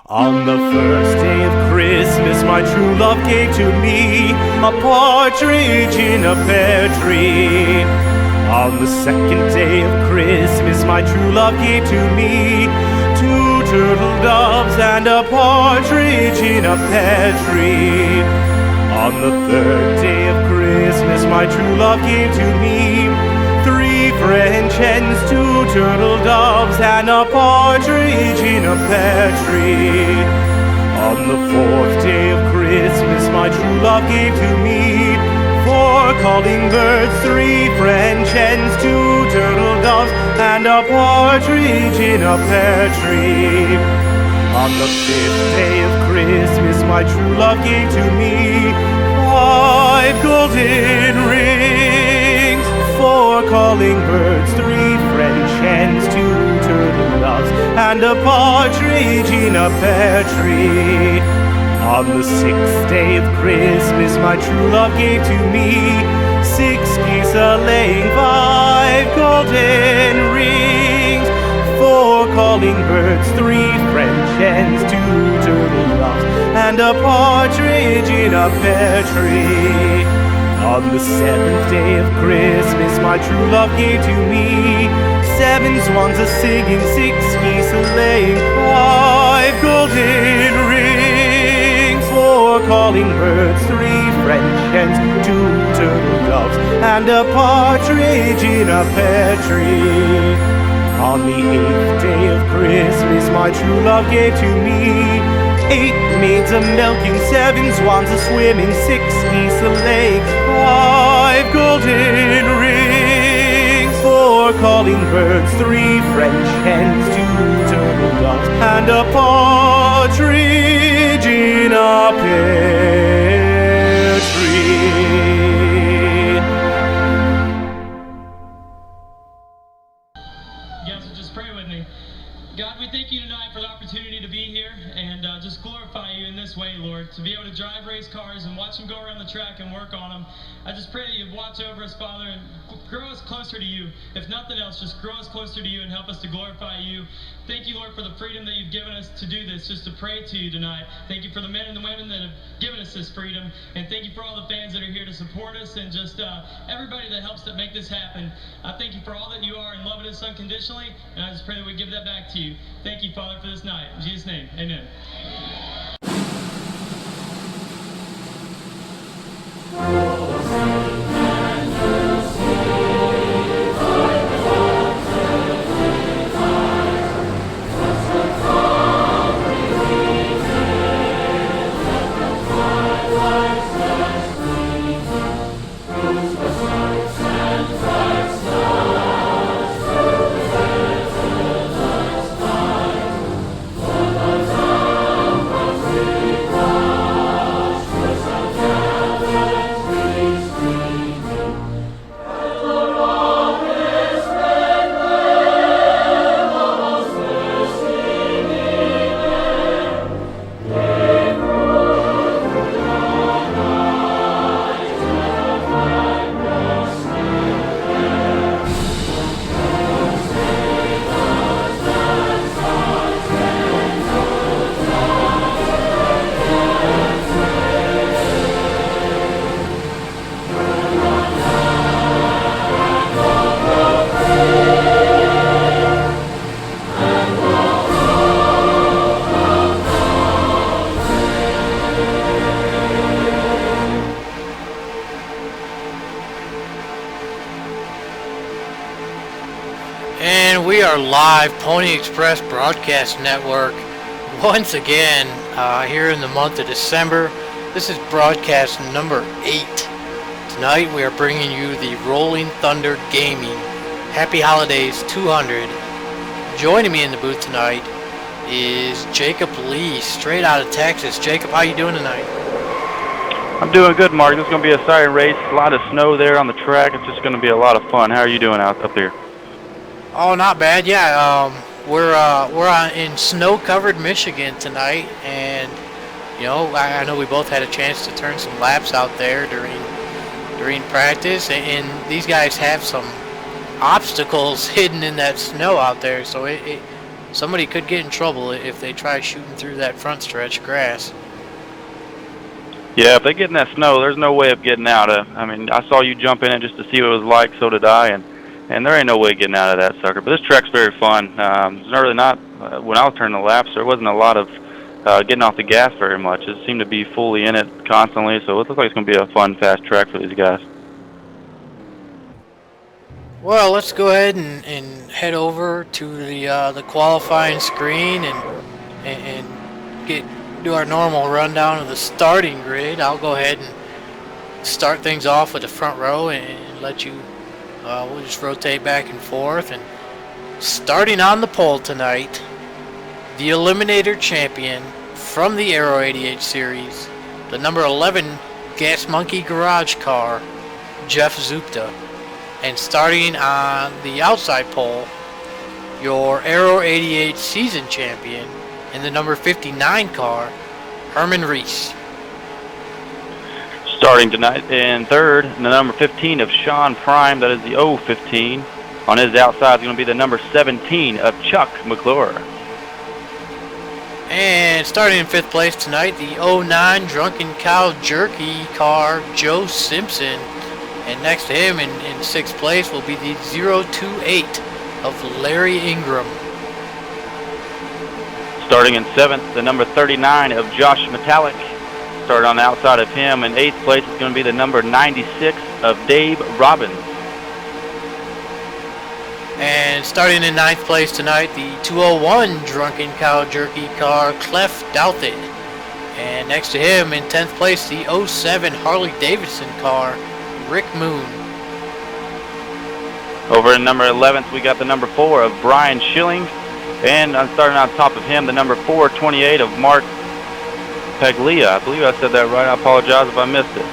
On the first day of Christmas, my true love gave to me a partridge in a pear tree. On the second day of Christmas, my true love gave to me two turtle doves and a partridge in a pear tree. On the third day of Christmas, my true love gave to me three French hens, two turtle doves, and a partridge in a pear tree. On the fourth day of Christmas, my true love gave to me four calling birds, three French hens, two turtle doves, and a partridge in a pear tree. On the fifth day of Christmas, my true love gave to me five golden rings, four calling birds, three French hens, two turtle doves, and a partridge in a pear tree. On the sixth day of Christmas, my true love gave to me six geese a-laying, five golden rings, four calling birds, three French hens, two turtle doves, and a partridge in a pear tree. On the seventh day of Christmas, my true love gave to me seven swans a-singing, six geese a-laying, five golden rings, four calling birds, three French hens, two turtle doves, and a partridge in a pear tree. On the eighth day of Christmas, my true love gave to me eight maids a-milking, seven swans a-swimming, six geese a-laying, five golden rings, four calling birds, three French hens, two turtle doves, and a partridge in a pear tree. Guys, just pray with me. God, we thank you tonight for the opportunity to be here and just glorify you in this way, Lord, to be able to drive race cars and watch them go around the track and work on them. I just pray that you watch over us, Father, and grow us closer to you. If nothing else, just grow us closer to you and help us to glorify you. Thank you, Lord, for the freedom that you've given us to do this, just to pray to you tonight. Thank you for the men and the women that have given us this freedom, and thank you for all the fans that are here to support us and just everybody that helps to make this happen. I thank you for all that you are and loving us unconditionally, and I just pray that we give that back to you. Thank you, Father, for this night. In Jesus' name, amen. And we are live, Pony Express Broadcast Network, once again here in the month of December. This is broadcast number 8. Tonight we are bringing you the Rolling Thunder Gaming Happy Holidays 200. Joining me in the booth tonight is Jacob Lee, straight out of Texas. Jacob, how you doing tonight? I'm doing good, Mark. This is going to be a siren race. A lot of snow there on the track. It's just going to be a lot of fun. How are you doing up there? Oh, not bad. Yeah, we're in snow-covered Michigan tonight, and you know, I know we both had a chance to turn some laps out there during practice, and these guys have some obstacles hidden in that snow out there, so somebody could get in trouble if they try shooting through that front stretch grass. Yeah, if they get in that snow, there's no way of getting out of. I mean, I saw you jump in it just to see what it was like. So did I, and there ain't no way getting out of that sucker. But this track's very fun. It's really not. When I was turning the laps, there wasn't a lot of getting off the gas very much. It seemed to be fully in it constantly. So it looks like it's going to be a fun, fast track for these guys. Well, let's go ahead and head over to the qualifying screen and do our normal rundown of the starting grid. I'll go ahead and start things off with the front row and let you. We'll just rotate back and forth. And starting on the pole tonight, the Eliminator champion from the Aero 88 series, the number 11 Gas Monkey Garage car, Jeff Zupta. And starting on the outside pole, your Aero 88 season champion in the number 59 car, Herman Reese. Starting tonight in third, the number 15 of Sean Prime, that is the 015. On his outside is going to be the number 17 of Chuck McClure. And starting in fifth place tonight, the 09 Drunken Cow Jerky car, Joe Simpson. And next to him in sixth place will be the 028 of Larry Ingram. Starting in seventh, the number 39 of Josh Metallic. Started on the outside of him. In eighth place is going to be the number 96 of Dave Robbins. And starting in ninth place tonight, the 201 Drunken Cow Jerky car, Clef Douthit. And next to him in 10th place, the 07 Harley Davidson car, Rick Moon. Over in number 11th, we got the number 4 of Brian Schilling. And I'm starting on top of him, the number 428 of Mark Paglia. I believe I said that right. I apologize if I missed it.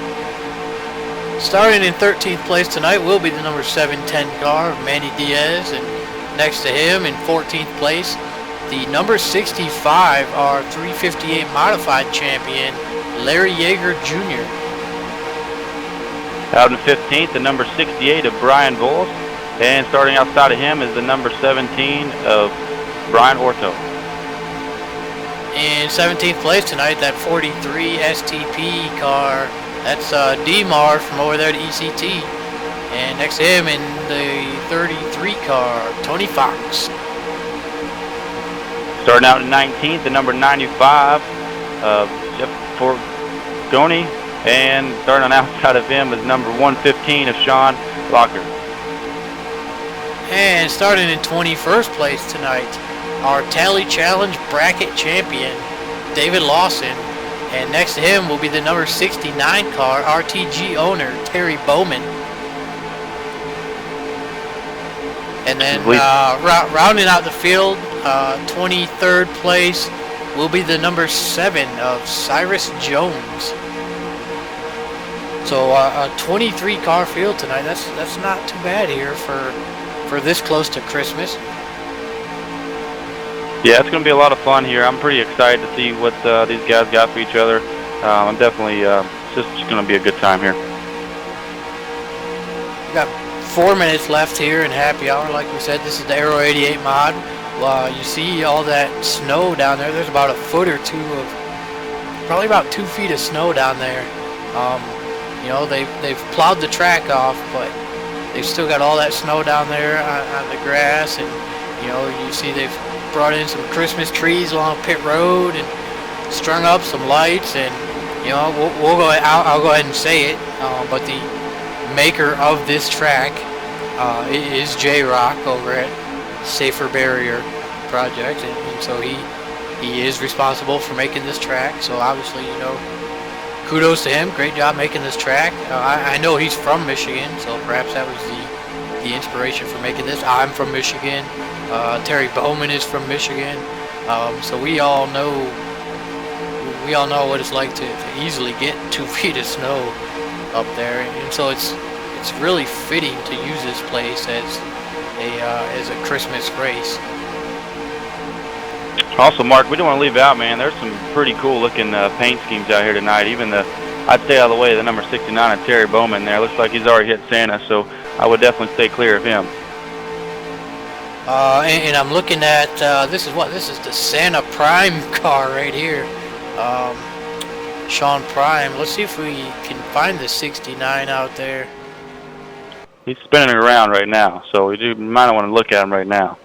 Starting in 13th place tonight will be the number 710 car of Manny Diaz. And next to him in 14th place, the number 65 R358 modified champion, Larry Yeager Jr. Out in 15th, the number 68 of Brian Vols. And starting outside of him is the number 17 of Brian Orto. In 17th place tonight, that 43 STP car, that's D-Mar from over there to ECT. And next to him in the 33 car, Tony Fox. Starting out in 19th, the number 95 of Jeff Forgoni. And starting on outside of him is number 115 of Sean Locker. And starting in 21st place tonight, our Tally Challenge bracket champion, David Lawson. And next to him will be the number 69 car, RTG owner, Terry Bowman. And then rounding out the field, 23rd place will be the number 7 of Cyrus Jones. So a 23 car field tonight. That's not too bad here for this close to Christmas. Yeah, it's going to be a lot of fun here. I'm pretty excited to see what these guys got for each other. I'm definitely it's just going to be a good time here. We got 4 minutes left here in happy hour. Like we said, this is the Aero 88 mod. You see all that snow down there. There's about a foot or two of, probably about 2 feet of snow down there. You know, they've plowed the track off, but they've still got all that snow down there on the grass. And you know, you see they've brought in some Christmas trees along pit road and strung up some lights. And you know, I'll go ahead and say it, but the maker of this track is J-Rock over at Safer Barrier Project, and so he is responsible for making this track. So obviously, you know, kudos to him. Great job making this track. I know he's from Michigan, so perhaps that was the inspiration for making this. I'm from Michigan. Terry Bowman is from Michigan. So we all know what it's like to easily get 2 feet of snow up there, and so it's really fitting to use this place as a Christmas race. Also, Mark, we don't want to leave out, man. There's some pretty cool looking paint schemes out here tonight. Even I'd stay out of the way, the number 69 of Terry Bowman there. Looks like he's already hit Santa, so I would definitely stay clear of him. And I'm looking at, this is the Santa Prime car right here. Sean Prime. Let's see if we can find the 69 out there. He's spinning around right now, so you might want to look at him right now.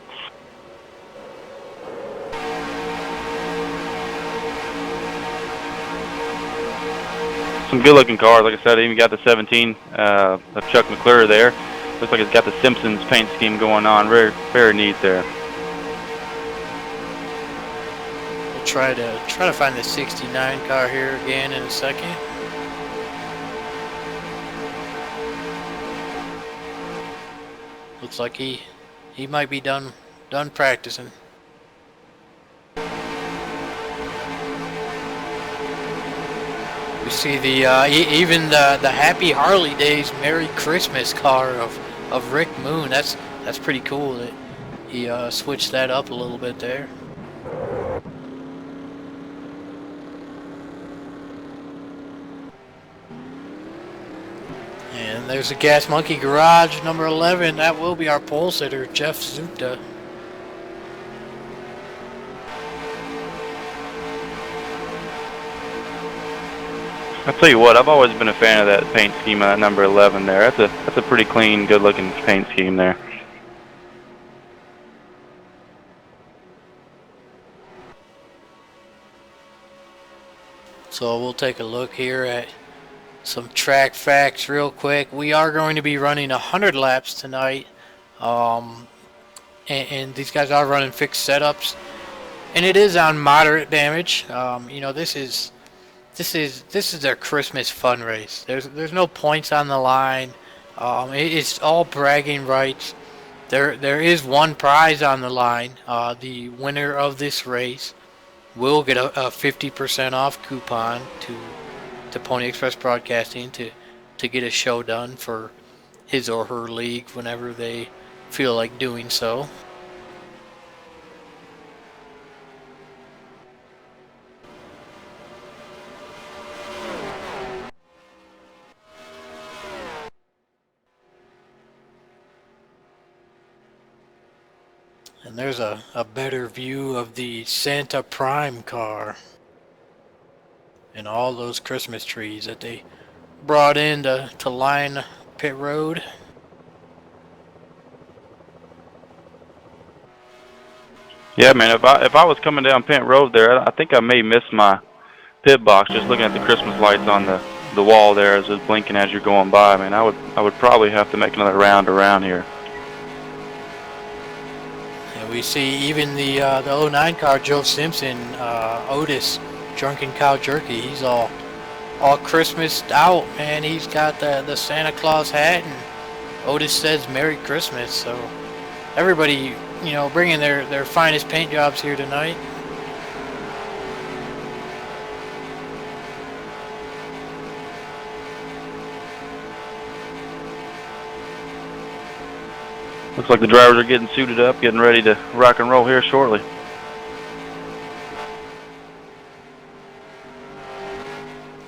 Some good-looking cars. Like I said, I even got the 17 of Chuck McClure there. Looks like it's got the Simpsons paint scheme going on. Very, very neat there. We'll try to find the 69 car here again in a second. Looks like he might be done practicing. We see the even the Happy Holidays Merry Christmas car of Rick Moon. That's pretty cool that he switched that up a little bit there. And there's the Gas Monkey Garage number 11. That will be our pole sitter, Jeff Zuta. I'll tell you what, I've always been a fan of that paint scheme on that number 11 there. That's a pretty clean, good-looking paint scheme there. So we'll take a look here at some track facts real quick. We are going to be running 100 laps tonight, and these guys are running fixed setups, and it is on moderate damage. You know, this is their Christmas fun race. There's no points on the line. It's all bragging rights. There is one prize on the line. The winner of this race will get a 50% off coupon to Pony Express Broadcasting to get a show done for his or her league whenever they feel like doing so. And there's a better view of the Santa Prime car and all those Christmas trees that they brought in to line pit road. Yeah, man, if I was coming down pit road there, I think I may miss my pit box just looking at the Christmas lights on the wall there as it's blinking as you're going by. I mean, I would probably have to make another round around here. We see even the 09 car, Joe Simpson, Otis, Drunken Cow Jerky. He's all Christmased out, man. He's got the Santa Claus hat, and Otis says Merry Christmas. So everybody, you know, bringing their finest paint jobs here tonight. Looks like the drivers are getting suited up, getting ready to rock and roll here shortly.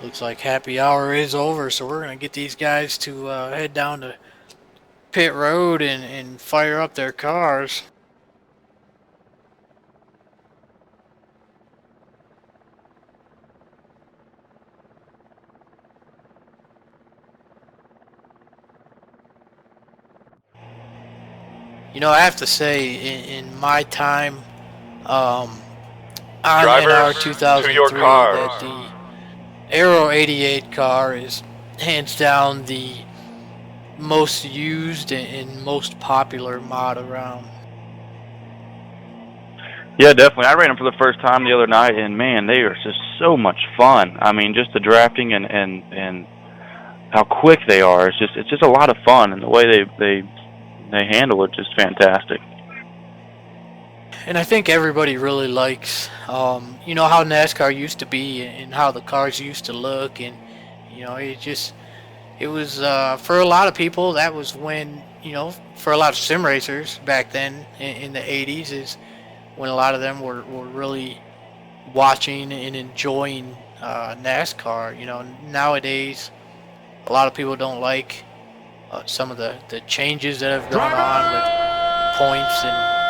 Looks like happy hour is over, so we're going to get these guys to head down to pit road and fire up their cars. You know, I have to say, in my time on NR 2003, that the Aero 88 car is hands down the most used and most popular mod around. Yeah, definitely. I ran them for the first time the other night, and man, they are just so much fun. I mean, just the drafting and how quick they are. It's just a lot of fun, and the way they handle it just fantastic. And I think everybody really likes, you know, how NASCAR used to be and how the cars used to look, and you know, it was for a lot of people, that was when, you know, for a lot of sim racers back then in the 80s is when a lot of them were really watching and enjoying NASCAR. You know, nowadays a lot of people don't like some of the changes that have gone on with points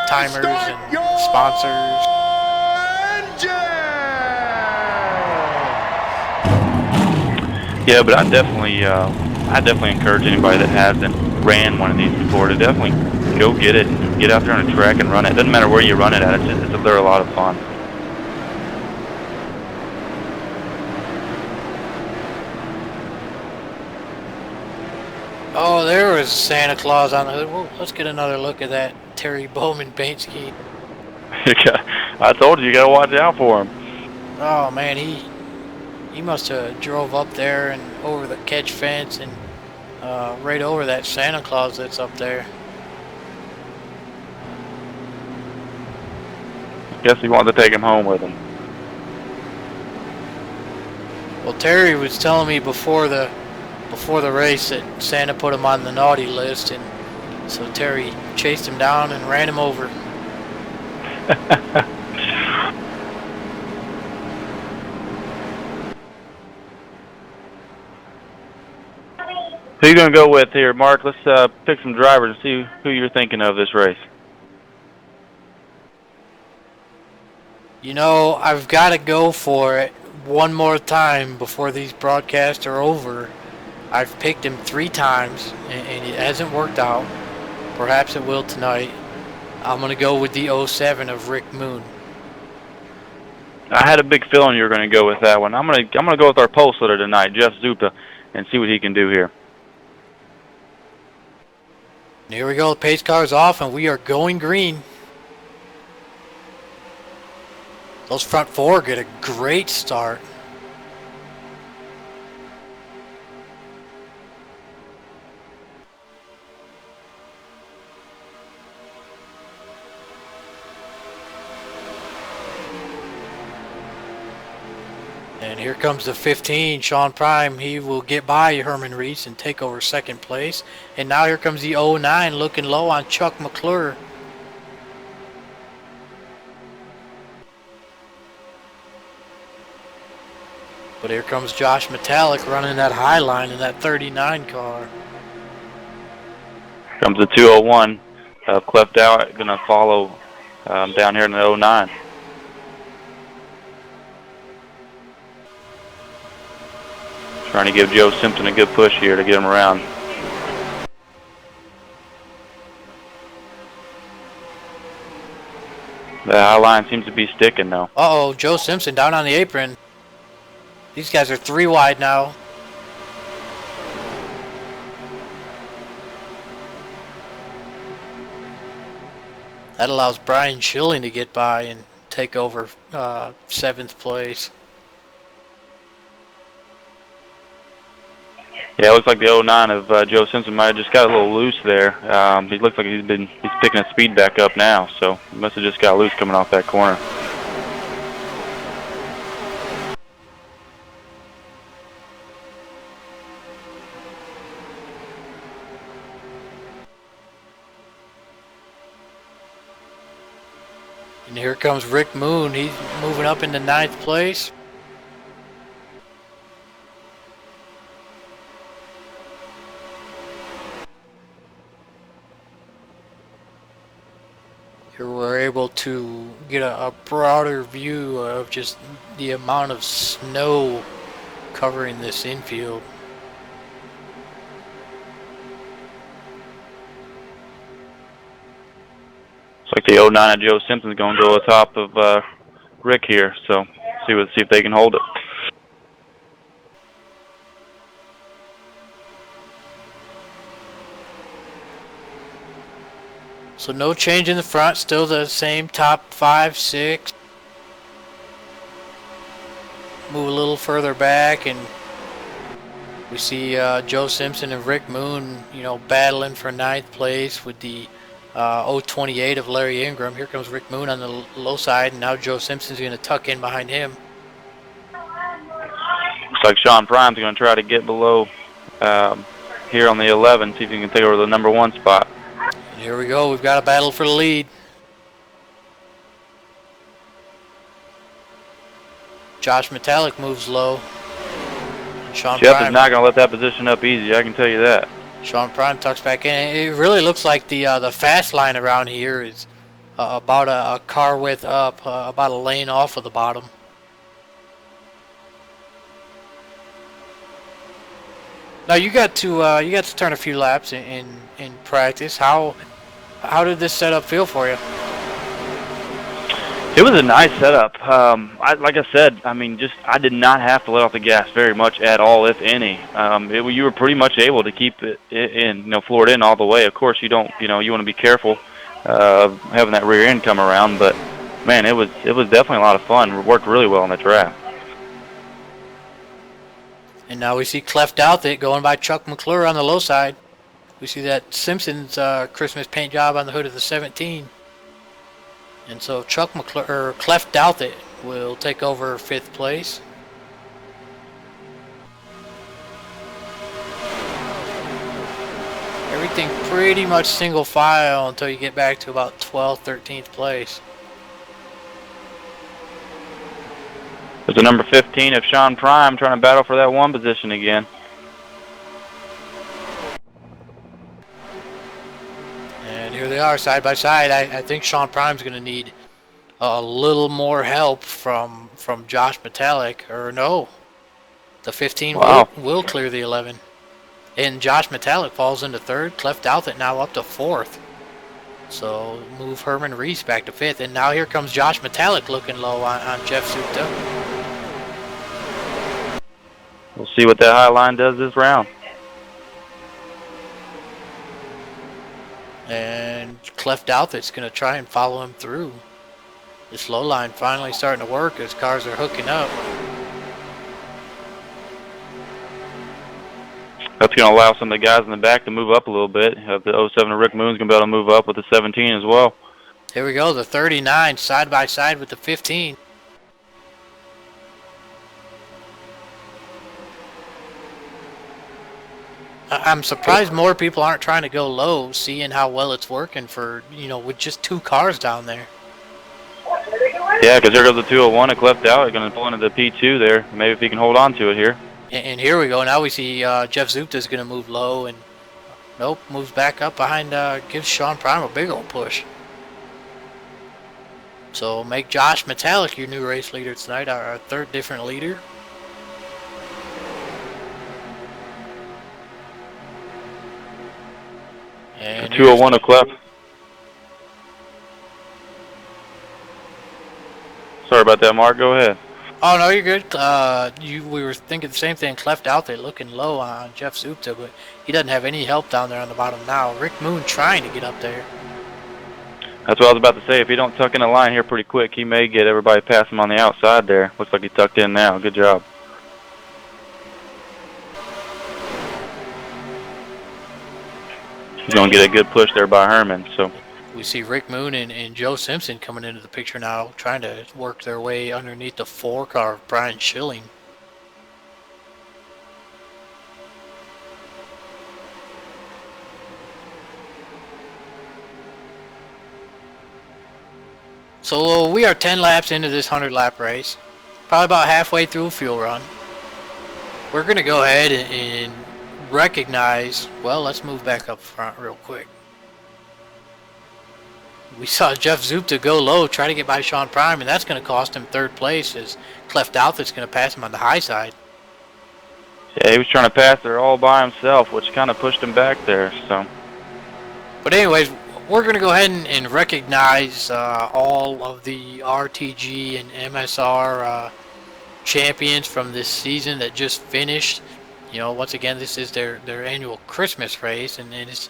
timers and sponsors. Yeah, but I definitely encourage anybody that hasn't ran one of these before to definitely go get it and get out there on a track and run it. Doesn't matter where you run it at. They're a lot of fun. Oh, there was Santa Claus on the hood. Whoa, let's get another look at that Terry Bowman paint scheme. I told you gotta watch out for him. Oh man, he must have drove up there and over the catch fence and right over that Santa Claus that's up there. Guess he wanted to take him home with him. Well, Terry was telling me before the race that Santa put him on the naughty list, and so Terry chased him down and ran him over. Who you gonna go with here, Mark? Let's pick some drivers and see who you're thinking of this race. You know, I've got to go for it one more time before these broadcasts are over. I've picked him 3 times, and it hasn't worked out. Perhaps it will tonight. I'm going to go with the 07 of Rick Moon. I had a big feeling you were going to go with that one. I'm gonna go with our pole sitter tonight, Jeff Zupa, and see what he can do here. Here we go. The pace car's off, and we are going green. Those front 4 get a great start. And here comes the 15, Sean Prime. He will get by Herman Reese and take over 2nd place. And now here comes the 09 looking low on Chuck McClure. But here comes Josh Metallic running that high line in that 39 car. Here comes the 201. Cleft out, going to follow down here in the 09. Trying to give Joe Simpson a good push here to get him around. The high line seems to be sticking though. Uh-oh, Joe Simpson down on the apron. These guys are 3 wide now. That allows Brian Schilling to get by and take over 7th place. Yeah, it looks like the 09 of Joe Simpson might have just got a little loose there. He looks like he's picking his speed back up now, so he must have just got loose coming off that corner. And here comes Rick Moon. He's moving up into 9th place. Here we're able to get a broader view of just the amount of snow covering this infield. Looks like the 09 of Joe Simpson's going to go atop of Rick here, so see if they can hold it. So no change in the front, still the same top 5, 6. Move a little further back, and we see Joe Simpson and Rick Moon, battling for 9th place with the 028 of Larry Ingram. Here comes Rick Moon on the low side, and now Joe Simpson's going to tuck in behind him. Looks like Sean Prime's going to try to get below here on the 11, see if he can take over the number 1 spot. And here we go. We've got a battle for the lead. Josh Metallic moves low. Sean Jeff Prime is not going to let that position up easy, I can tell you that. Sean Prime tucks back in. It really looks like the fast line around here is about a car width up, about a lane off of the bottom. Now you got to turn a few laps in practice. How did this setup feel for you? It was a nice setup. Like I said, I mean, I did not have to let off the gas very much at all, if any. You were pretty much able to keep it in, floor it in all the way. Of course, you want to be careful of having that rear end come around, but man, it was definitely a lot of fun. It worked really well on the track. And now we see Cleft Outfit going by Chuck McClure on the low side. We see that Simpson's Christmas paint job on the hood of the 17. And so Chuck McClure, or Cleft Outfit, will take over 5th place. Everything pretty much single file until you get back to about 12th, 13th place. There's the number 15 of Sean Prime trying to battle for that 1 position again. And here they are side by side. I think Sean Prime's going to need a little more help from Josh Metallic. Or no, the 15 will clear the 11. And Josh Metallic falls into 3rd. Cleft Outfit now up to 4th. So move Herman Reese back to 5th. And now here comes Josh Metallic looking low on Jeff Supta. We'll see what that high line does this round. And Cleft Outfit's going to try and follow him through. This low line finally starting to work as cars are hooking up. That's going to allow some of the guys in the back to move up a little bit. The 07 of Rick Moon's going to be able to move up with the 17 as well. Here we go, the 39 side by side with the 15. I'm surprised more people aren't trying to go low, seeing how well it's working for, with just 2 cars down there. Yeah, because there goes the 201 at Cleft Out. Going to pull into the P2 there. Maybe if he can hold on to it here. And here we go. Now we see Jeff Zupta's going to move low, and nope, moves back up behind, gives Sean Prime a big old push. So make Josh Metallic your new race leader tonight, our 3rd different leader. And 201 of Cleft. Sorry about that, Mark. Go ahead. Oh, no, you're good. We were thinking the same thing. Cleft out there looking low on Jeff Supta, but he doesn't have any help down there on the bottom now. Rick Moon trying to get up there. That's what I was about to say. If he don't tuck in the line here pretty quick, he may get everybody past him on the outside there. Looks like he tucked in now. Good job. He's going to get a good push there by Herman. So we see Rick Moon and Joe Simpson coming into the picture now, trying to work their way underneath the 4-car of Brian Schilling. So we are 10 laps into this 100-lap race, probably about halfway through a fuel run. We're going to go ahead and recognize, well, let's move back up front real quick. We saw Jeff Zupta go low, try to get by Sean Prime, and that's going to cost him 3rd place as Cleft Outfit's going to pass him on the high side. Yeah, he was trying to pass there all by himself, which kind of pushed him back there. So, but anyways, we're going to go ahead and recognize all of the RTG and MSR champions from this season that just finished. You know, once again, this is their annual Christmas race, and it's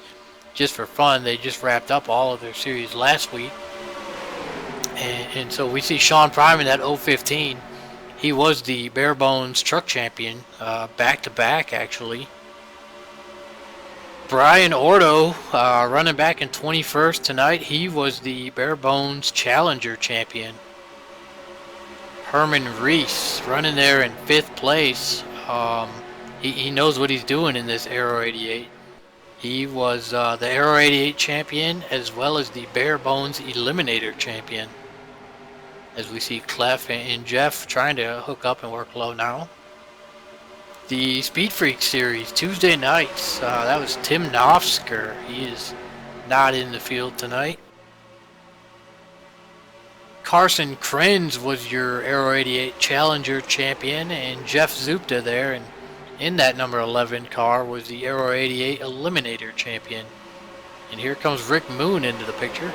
just for fun. They just wrapped up all of their series last week. And so we see Sean Prime in that 015. He was the bare bones truck champion, back-to-back actually. Brian Ordo running back in 21st tonight. He was the bare bones challenger champion. Herman Reese running there in 5th place. He knows what he's doing in this Aero 88. He was the Aero 88 champion as well as the bare bones eliminator champion. As we see Clef and Jeff trying to hook up and work low now. The Speed Freak Series Tuesday nights. That was Tim Nofsker. He is not in the field tonight. Carson Krenz was your Aero 88 Challenger champion, and Jeff Zupta there, and in that number 11 car was the Aero 88 Eliminator champion. And here comes Rick Moon into the picture.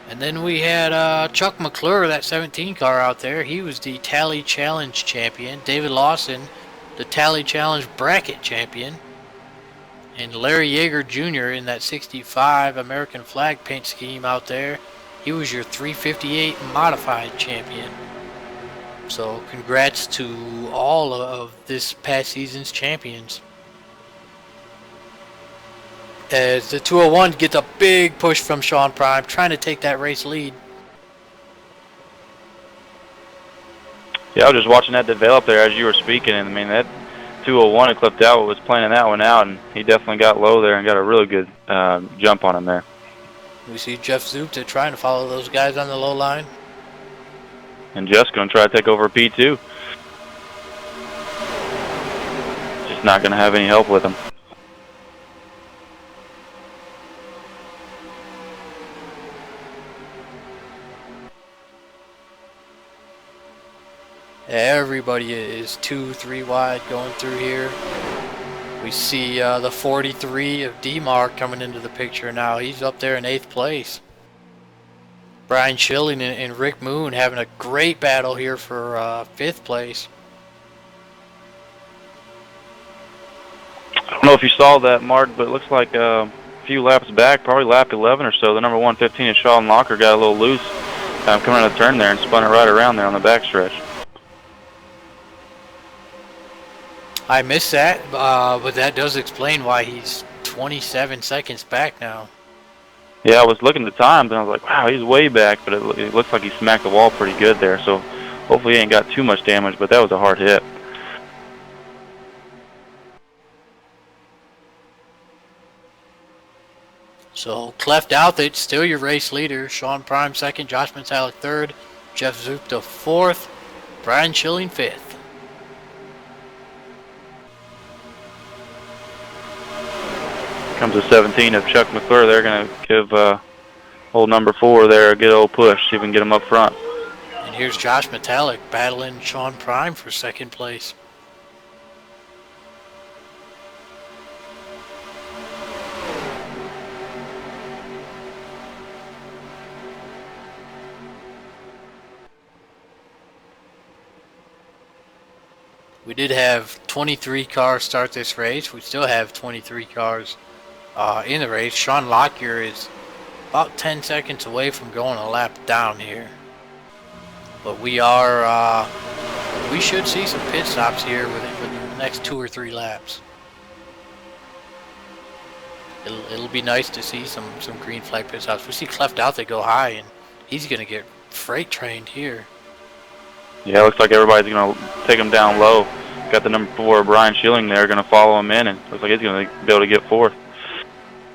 And then we had Chuck McClure, that 17 car out there. He was the Tally Challenge champion. David Lawson, the Tally Challenge bracket champion. And Larry Yeager Jr. in that 65 American flag paint scheme out there. He was your 358 modified champion. So congrats to all of this past season's champions. As the 201 gets a big push from Sean Prime, trying to take that race lead. Yeah, I was just watching that develop there as you were speaking, and I mean that 201 had clipped out, was planning that one out, and he definitely got low there and got a really good jump on him there. We see Jeff Zupta trying to follow those guys on the low line. And Jeff's going to try to take over P2. Just not going to have any help with him. Everybody is 2-3 wide going through here. We see the 43 of D-Mark coming into the picture now. He's up there in 8th place. Brian Schilling and Rick Moon having a great battle here for 5th place. I don't know if you saw that, Mark, but it looks like a few laps back, probably lap 11 or so, the number 115 of Sean Locker got a little loose coming out of the turn there and spun it right around there on the backstretch. I missed that, but that does explain why he's 27 seconds back now. Yeah, I was looking at the times and I was like, wow, he's way back, but it looks like he smacked the wall pretty good there, so hopefully he ain't got too much damage, but that was a hard hit. So Cleft Althit, still your race leader. Sean Prime 2nd, Josh Metallic 3rd, Jeff Zupta 4th, Brian Schilling 5th. Comes to 17 of Chuck McClure. They're going to give old number 4 there a good old push, see if we can get him up front. And here's Josh Metallic battling Sean Prime for 2nd place. We did have 23 cars start this race. We still have 23 cars in the race. Sean Lockyer is about 10 seconds away from going a lap down here. But we are, we should see some pit stops here within the next 2 or 3 laps. It'll be nice to see some green flag pit stops. We see Cleft out they go high, and he's going to get freight trained here. Yeah, it looks like everybody's going to take him down low. Got the number 4, Brian Schilling there, going to follow him in, and looks like he's going to be able to get 4th.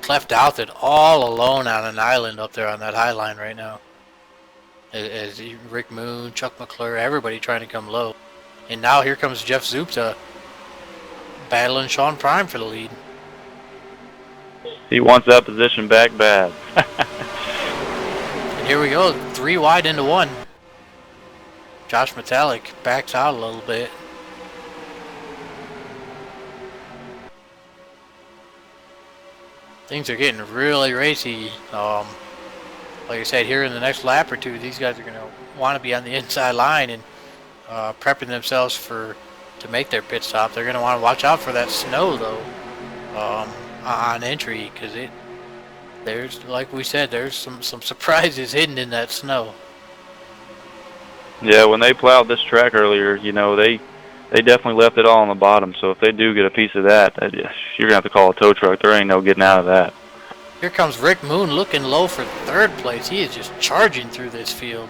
Cleft out it all alone on an island up there on that high line right now. As Rick Moon, Chuck McClure, everybody trying to come low. And now here comes Jeff Zupta battling Sean Prime for the lead. He wants that position back bad. And here we go, 3 wide into 1. Josh Metallic backs out a little bit. Things are getting really racy. Like I said, here in the next lap or two, these guys are going to want to be on the inside line and prepping themselves to make their pit stop. They're going to want to watch out for that snow, though, on entry, because there's, like we said, there's some surprises hidden in that snow. Yeah, when they plowed this track earlier, you know, they definitely left it all on the bottom. So if they do get a piece of that, you're going to have to call a tow truck. There ain't no getting out of that. Here comes Rick Moon looking low for 3rd place. He is just charging through this field.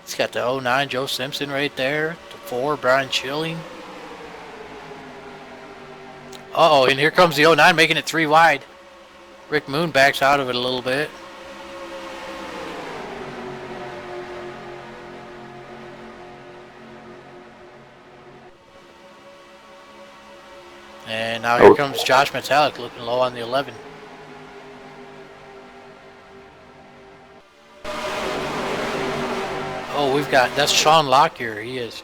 He's got the 09 Joe Simpson right there. The 4 Brian Schilling. Uh-oh, and here comes the 09 making it 3 wide. Rick Moon backs out of it a little bit. And now here comes Josh Metallic looking low on the 11. Oh, that's Sean Lockyer. He is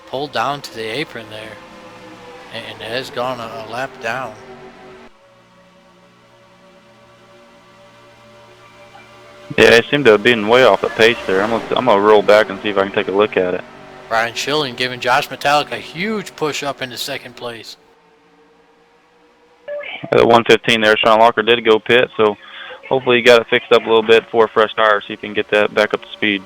pulled down to the apron there and has gone a lap down. Yeah, they seem to have been way off the pace there. I'm gonna roll back and see if I can take a look at it. Brian Schilling giving Josh Metallic a huge push up into second place. At the 115 there, Sean Locker did go pit, so hopefully he got it fixed up a little bit for a fresh tire, see if he can get that back up to speed.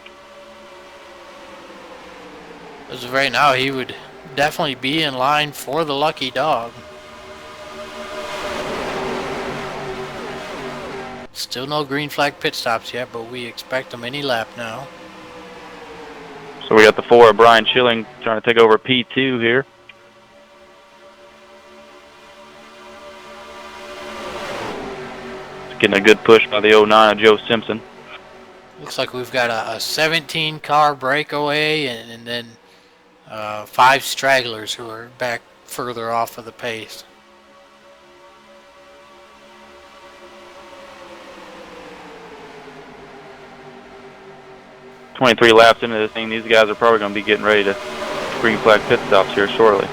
As of right now, he would definitely be in line for the lucky dog. Still no green flag pit stops yet, but we expect them any lap now. So we got the 4 of Brian Schilling trying to take over P2 here. Getting a good push by the 09 of Joe Simpson. Looks like we've got a 17 car breakaway and then 5 stragglers who are back further off of the pace. "23 laps into this thing, these guys are probably going to be getting ready to green flag pit stops here shortly."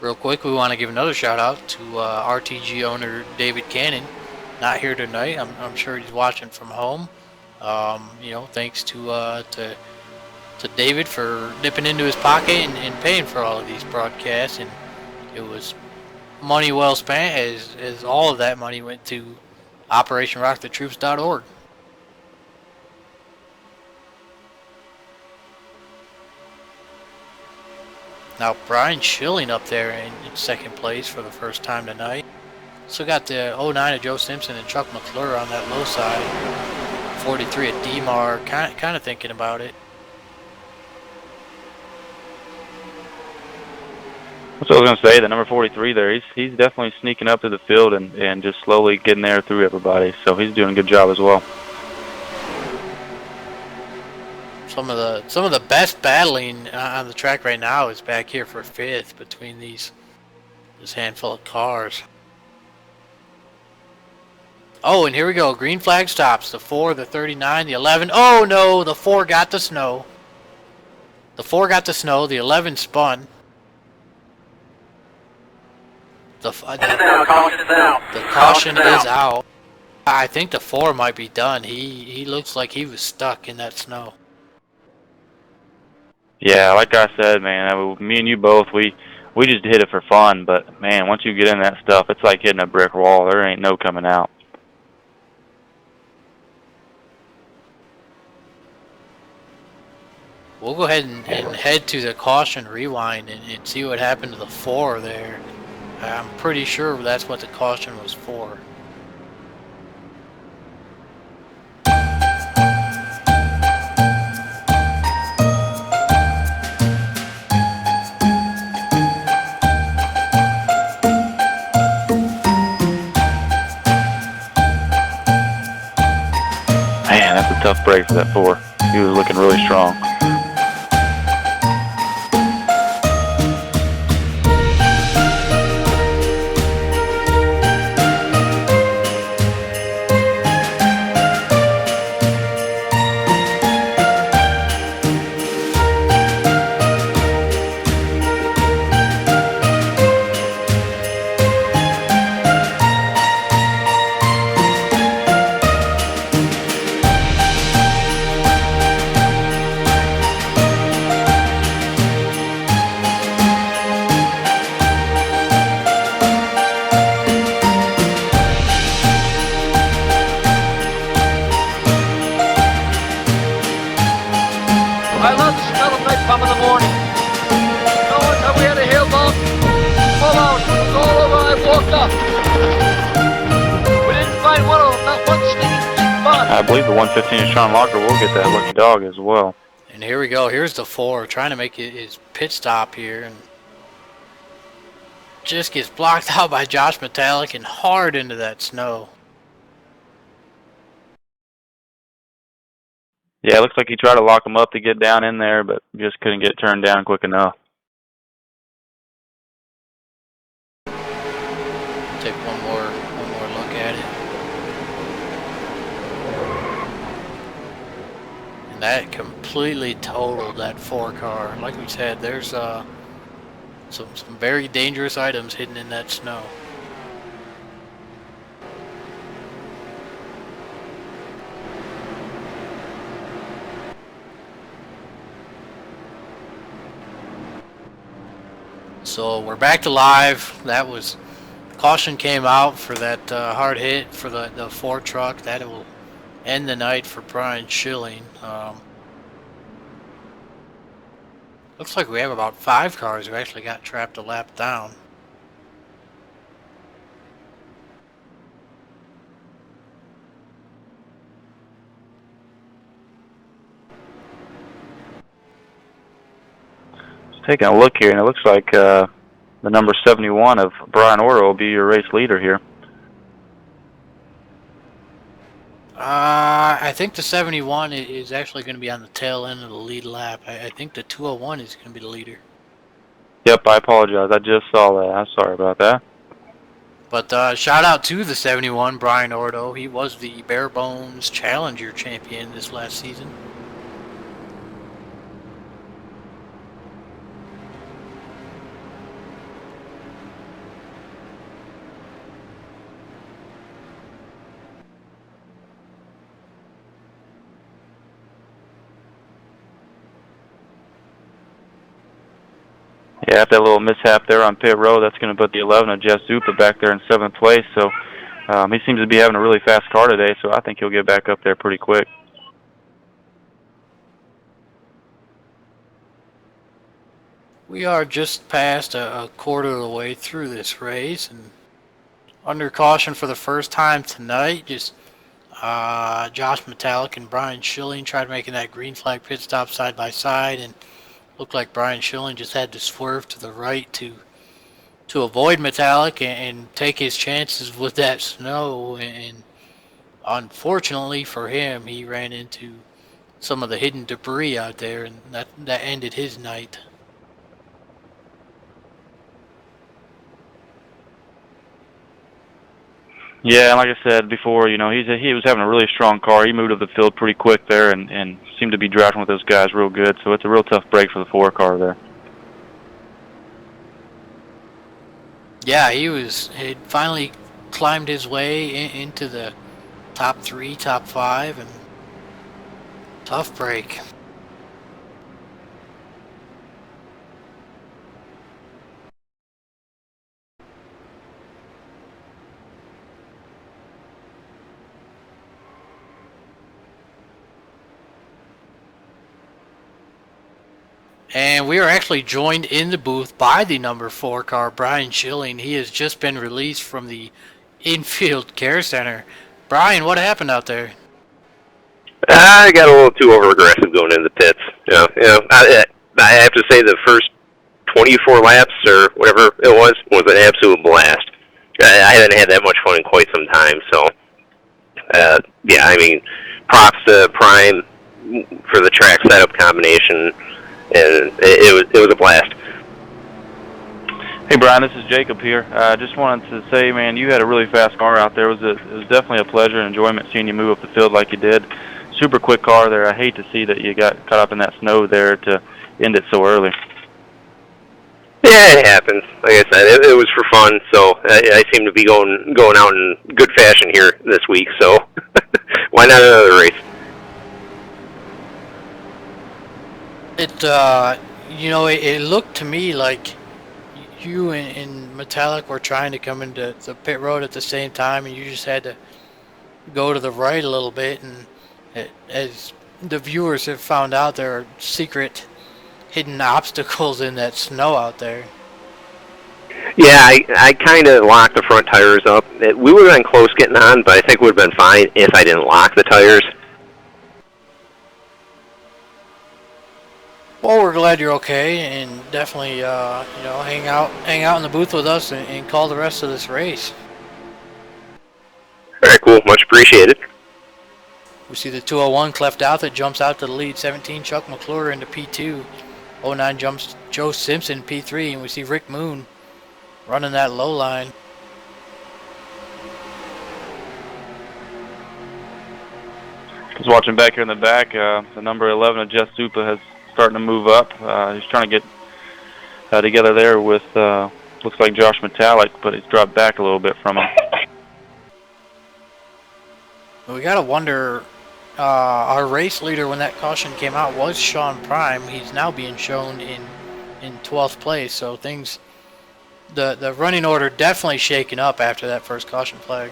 Real quick, we want to give another shout out to RTG owner David Cannon. Not here tonight. I'm sure he's watching from home. You know, thanks to David for dipping into his pocket and paying for all of these broadcasts, and it was money well spent, as all of that money went to OperationRockTheTroops.org. Now Brian Schilling up there in second place for the first time tonight. So got the 09 of Joe Simpson and Chuck McClure on that low side. 43 at DMAR, kind of thinking about it. That's what I was going to say. The number 43 there, he's definitely sneaking up to the field and just slowly getting there through everybody. So he's doing a good job as well. Some of the best battling on the track right now is back here for 5th between this handful of cars. Oh, and here we go. Green flag stops. The 4, the 39, the 11. Oh no, the 4 got the snow. The 4 got the snow. The 11 spun. The caution is out. I think the 4 might be done. He looks like he was stuck in that snow. Yeah, like I said, man, me and you both, we just hit it for fun. But man, once you get in that stuff, it's like hitting a brick wall. There ain't no coming out. We'll go ahead and head to the caution rewind and see what happened to the 4 there. I'm pretty sure that's what the caution was for. Man, that's a tough break for that 4. He was looking really strong. I love the smell of napalm in the morning. No one time we had a hail bomb. Full out. It was all over. I walked up. We didn't find one of them. Not one stinking spot. I believe the 115 of Sean Locker will get that lucky dog as well. And here we go. Here's the 4 trying to make his pit stop here, and just gets blocked out by Josh Metallic and hard into that snow. Yeah, it looks like he tried to lock him up to get down in there, but just couldn't get turned down quick enough. Take one more look at it. And That completely totaled that 4 car. Like we said, there's some very dangerous items hidden in that snow. So we're back to live. That was caution came out for that hard hit for the Ford truck. That will end the night for Brian Schilling. Looks like we have about 5 cars who actually got trapped a lap down. Just taking a look here, and it looks like the number 71 of Brian Oro will be your race leader here. I think the 71 is actually going to be on the tail end of the lead lap. I think the 201 is going to be the leader. Yep, I apologize. I just saw that. I'm sorry about that. But shout out to the 71, Brian Ordo. He was the Bare Bones Challenger champion this last season. Yeah, after that little mishap there on pit road, that's going to put the 11 of Jeff Zupa back there in 7th place. So he seems to be having a really fast car today, so I think he'll get back up there pretty quick. We are just past a quarter of the way through this race, and under caution for the first time tonight, just Josh Metallic and Brian Schilling tried making that green flag pit stop side by side, and looked like Brian Schilling just had to swerve to the right to avoid Metallic and take his chances with that snow. And unfortunately for him, he ran into some of the hidden debris out there, and that ended his night. Yeah, and like I said before, you know, he was having a really strong car. He moved up the field pretty quick there and seemed to be drafting with those guys real good. So it's a real tough break for the 4 car there. Yeah, he'd finally climbed his way into the top 3, top 5, and tough break. And we are actually joined in the booth by the number 4 car, Brian Schilling. He has just been released from the infield care center. Brian, what happened out there? I got a little too over-aggressive going into the pits. I have to say the first 24 laps or whatever it was an absolute blast. I haven't had that much fun in quite some time. So, yeah, I mean, props to Prime for the track setup combination, and it was a blast. Hey Brian, this is Jacob here. I just wanted to say, man, you had a really fast car out there. It was definitely a pleasure and enjoyment seeing you move up the field like you did. Super quick car there. I hate to see that you got caught up in that snow there to end it so early. Yeah, it happens. Like I said, it was for fun. So I seem to be going out in good fashion here this week. So why not another race? It looked to me like you and Metallic were trying to come into the pit road at the same time, and you just had to go to the right a little bit. And as the viewers have found out, there are secret hidden obstacles in that snow out there. Yeah, I kind of locked the front tires up. We would have been close getting on, but I think it would have been fine if I didn't lock the tires. Well, we're glad you're okay, and definitely, hang out in the booth with us and call the rest of this race. All right, cool. Much appreciated. We see the 201 cleft out that jumps out to the lead. 17 Chuck McClure into P2. 09 jumps Joe Simpson P3, and we see Rick Moon running that low line. Just watching back here in the back, the number 11 of Jess Supa has starting to move up. He's trying to get together there with, looks like Josh Metallic, but he's dropped back a little bit from him. We gotta wonder, our race leader when that caution came out was Sean Prime. He's now being shown in 12th place, so things, the running order definitely shaken up after that first caution flag.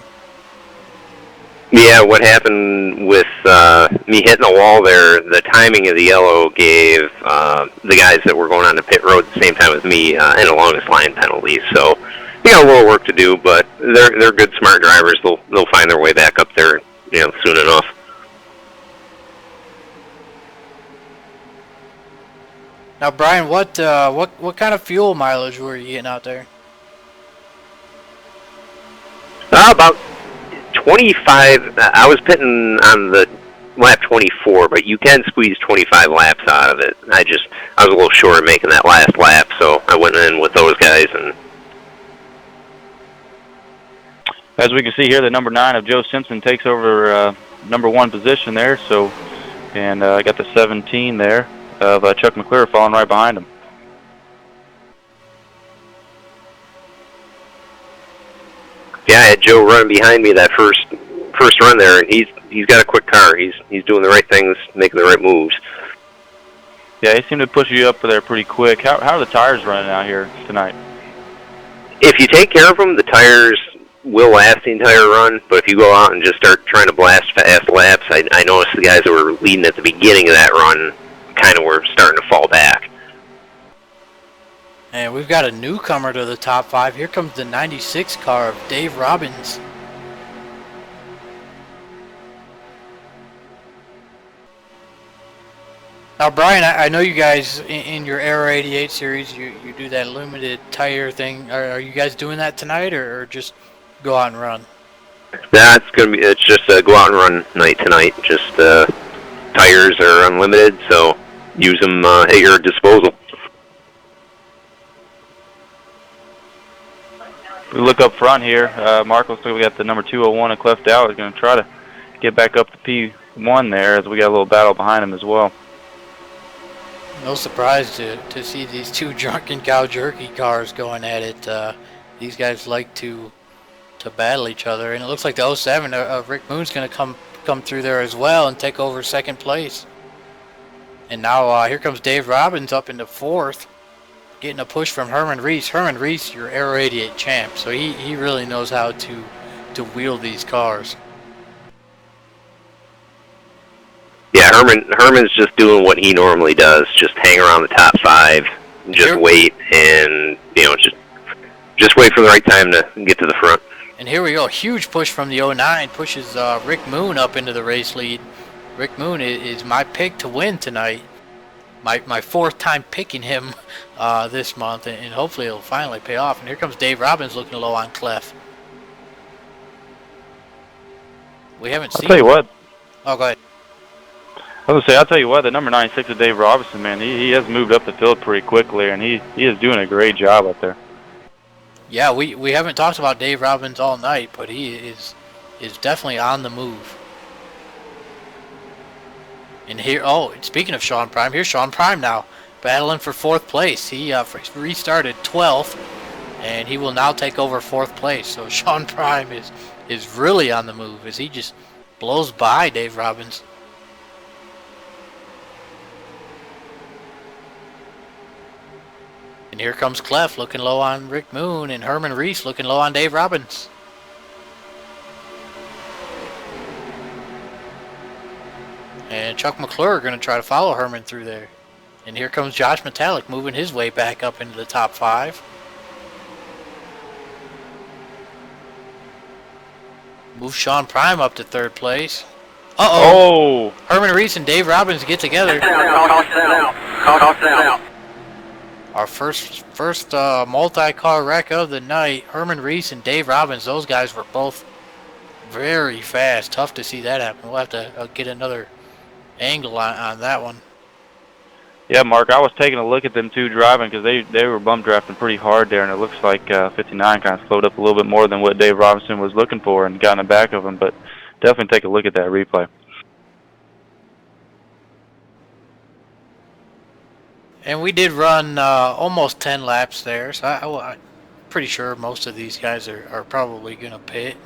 Yeah, what happened with me hitting the wall there, the timing of the yellow gave the guys that were going on the pit road at the same time as me an longest line penalty. So they got a little work to do, but they're good, smart drivers. They'll find their way back up there, soon enough. Now, Brian, what kind of fuel mileage were you getting out there? About 25. I was pitting on the lap 24, but you can squeeze 25 laps out of it. I was a little short of making that last lap, so I went in with those guys. And as we can see here, the number 9 of Joe Simpson takes over number 1 position there. So, and I got the 17 there of Chuck McClure falling right behind him. yeah, I had Joe running behind me that first run there, and he's got a quick car. He's doing the right things, making the right moves. Yeah, he seemed to push you up there pretty quick. How are the tires running out here tonight? If you take care of them, the tires will last the entire run, but if you go out and just start trying to blast fast laps, I noticed the guys that were leading at the beginning of that run kind of were starting to fall back. And we've got a newcomer to the top 5. Here comes the 96 car of Dave Robbins. Now, Brian, I know you guys in your Aero 88 series, you do that limited tire thing. Are you guys doing that tonight, or just go out and run? It's just a go out and run night tonight. Just tires are unlimited, so use them at your disposal. We look up front here. Mark, looks like we got the number 201 of Clef Dow. He's going to try to get back up to P1 there, as we got a little battle behind him as well. No surprise to see these two drunken cow jerky cars going at it. These guys like to battle each other, and it looks like the 07 of Rick Moon's going to come through there as well and take over second place. And now here comes Dave Robbins up into 4th, getting a push from Herman Reese. Herman Reese, your Aero 88 champ, so he really knows how to wheel these cars. Yeah, Herman's just doing what he normally does, just hang around the top 5, just wait, and just wait for the right time to get to the front. And here we go, huge push from the 09, pushes Rick Moon up into the race lead. Rick Moon is my pick to win tonight. My 4th time picking him this month, and hopefully it'll finally pay off. And here comes Dave Robbins looking low on Clef. We haven't seen... I'll tell you what. Oh, go ahead. I was going to say, I'll tell you what, the number 96 of Dave Robinson, man, he has moved up the field pretty quickly, and he is doing a great job up there. Yeah, we haven't talked about Dave Robbins all night, but he is definitely on the move. And here, speaking of Sean Prime, here's Sean Prime now, battling for 4th place. He restarted 12th, and he will now take over 4th place. So Sean Prime is really on the move as he just blows by Dave Robbins. And here comes Clef looking low on Rick Moon, and Herman Reese looking low on Dave Robbins. And Chuck McClure going to try to follow Herman through there. And here comes Josh Metallic moving his way back up into the top 5. Move Sean Prime up to 3rd place. Uh-oh! Oh! Herman Reese and Dave Robbins get together. Our first multi-car wreck of the night. Herman Reese and Dave Robbins, those guys were both very fast. Tough to see that happen. We'll have to get another angle on that one. Yeah, Mark, I was taking a look at them two driving because they were bum drafting pretty hard there, and it looks like 59 kind of slowed up a little bit more than what Dave Robinson was looking for and got in the back of him, but definitely take a look at that replay. And we did run almost 10 laps there, so I'm pretty sure most of these guys are probably going to pit.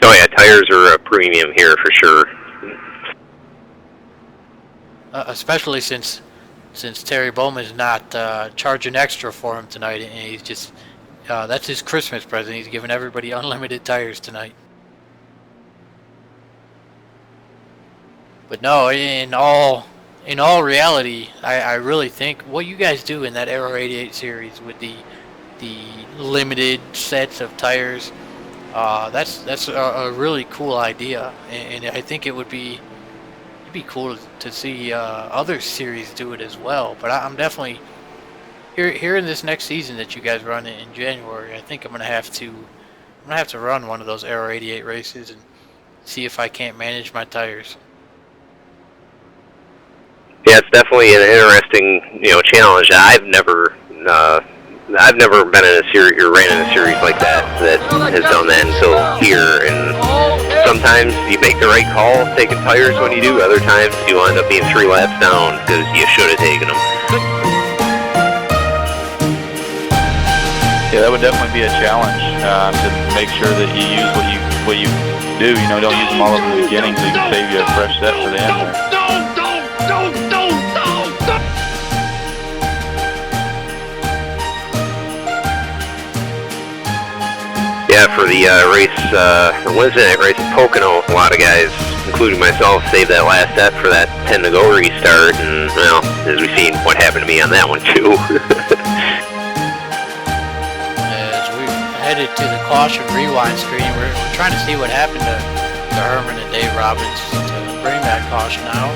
Oh yeah, tires are a premium here for sure. Especially since Terry Bowman's not charging extra for him tonight, and he's just that's his Christmas present. He's giving everybody unlimited tires tonight. But no, in all reality, I really think what you guys do in that Aero 88 series with the limited sets of tires, that's a really cool idea, and I think it'd be cool to see other series do it as well. But I'm definitely here in this next season that you guys run in January. I think I'm gonna have to run one of those Aero 88 races and see if I can't manage my tires. Yeah, it's definitely an interesting, challenge. I've never been in a series or ran in a series like that has done that until here. And sometimes you make the right call taking tires when you do. Other times you end up being 3 laps down because you should have taken them. Yeah, that would definitely be a challenge to make sure that you use what you do. Don't use them all up in the beginning so you can save you a fresh set for the end there. Yeah, for the Wednesday night race at Pocono, a lot of guys, including myself, saved that last set for that 10 to go restart, and, well, as we've seen what happened to me on that one, too. As we've headed to the caution rewind screen, we're trying to see what happened to Herman and Dave Robbins to bring that caution out.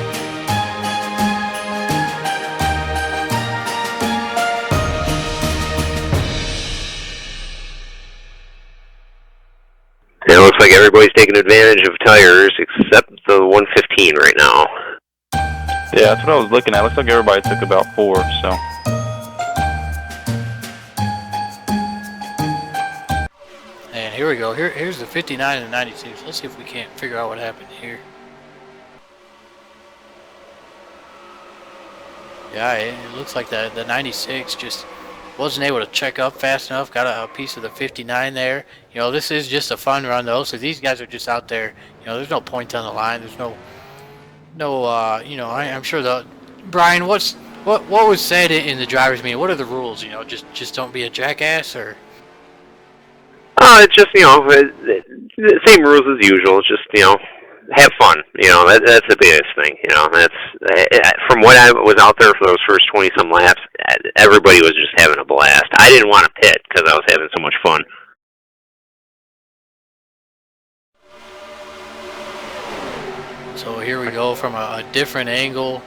It looks like everybody's taking advantage of tires except the 115 right now. Yeah, that's what I was looking at. Looks like everybody took about 4, so. And here we go. Here's the 59 and the 96. Let's see if we can't figure out what happened here. Yeah, it looks like the 96 just wasn't able to check up fast enough. Got a piece of the 59 there. This is just a fun run though. So these guys are just out there. There's no points on the line. There's no. I'm sure Brian, what was said in the drivers' meeting? What are the rules? Just don't be a jackass, or. It's just, the same rules as usual. It's just, have fun. That's the biggest thing. That's from what I was out there for those first 20-some laps, everybody was just having a blast. I didn't want to pit because I was having so much fun. So here we go from a different angle.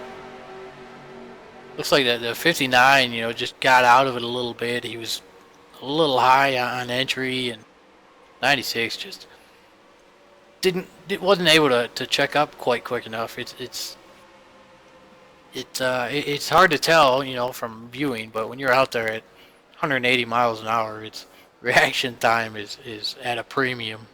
Looks like the 59, just got out of it a little bit. He was a little high on entry, and 96 just wasn't able to check up quite quick enough. It's hard to tell, from viewing, but when you're out there at 180 miles an hour, its reaction time is at a premium.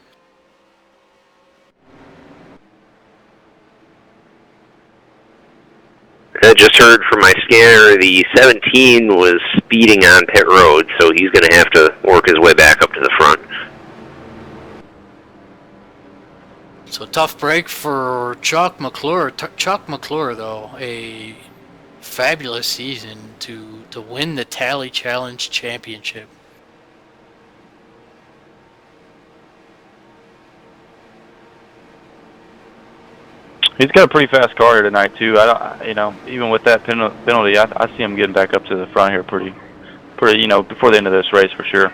I just heard from my scanner the 17 was speeding on pit road, so he's going to have to work his way back up to the front. So tough break for Chuck McClure. Chuck McClure, though, a fabulous season to win the Tally Challenge Championship. He's got a pretty fast car here tonight too. Even with that penalty, I see him getting back up to the front here pretty, before the end of this race for sure.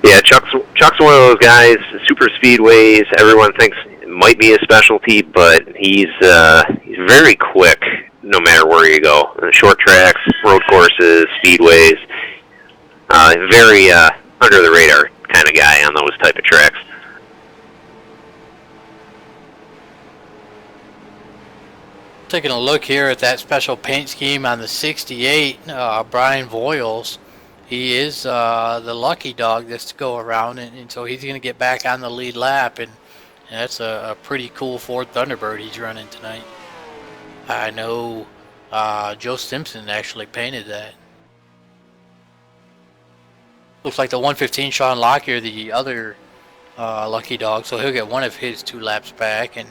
Yeah, Chuck's one of those guys. Super speedways, everyone thinks it might be a specialty, but he's very quick no matter where you go. Short tracks, road courses, speedways. Very under the radar kind of guy on those type of tracks. Taking a look here at that special paint scheme on the 68, Brian Voiles. He is the lucky dog that's to go around, and so he's going to get back on the lead lap, and that's a pretty cool Ford Thunderbird he's running tonight. I know Joe Simpson actually painted that. Looks like the 115 Sean Lockyer, the other lucky dog, so he'll get one of his 2 laps back, and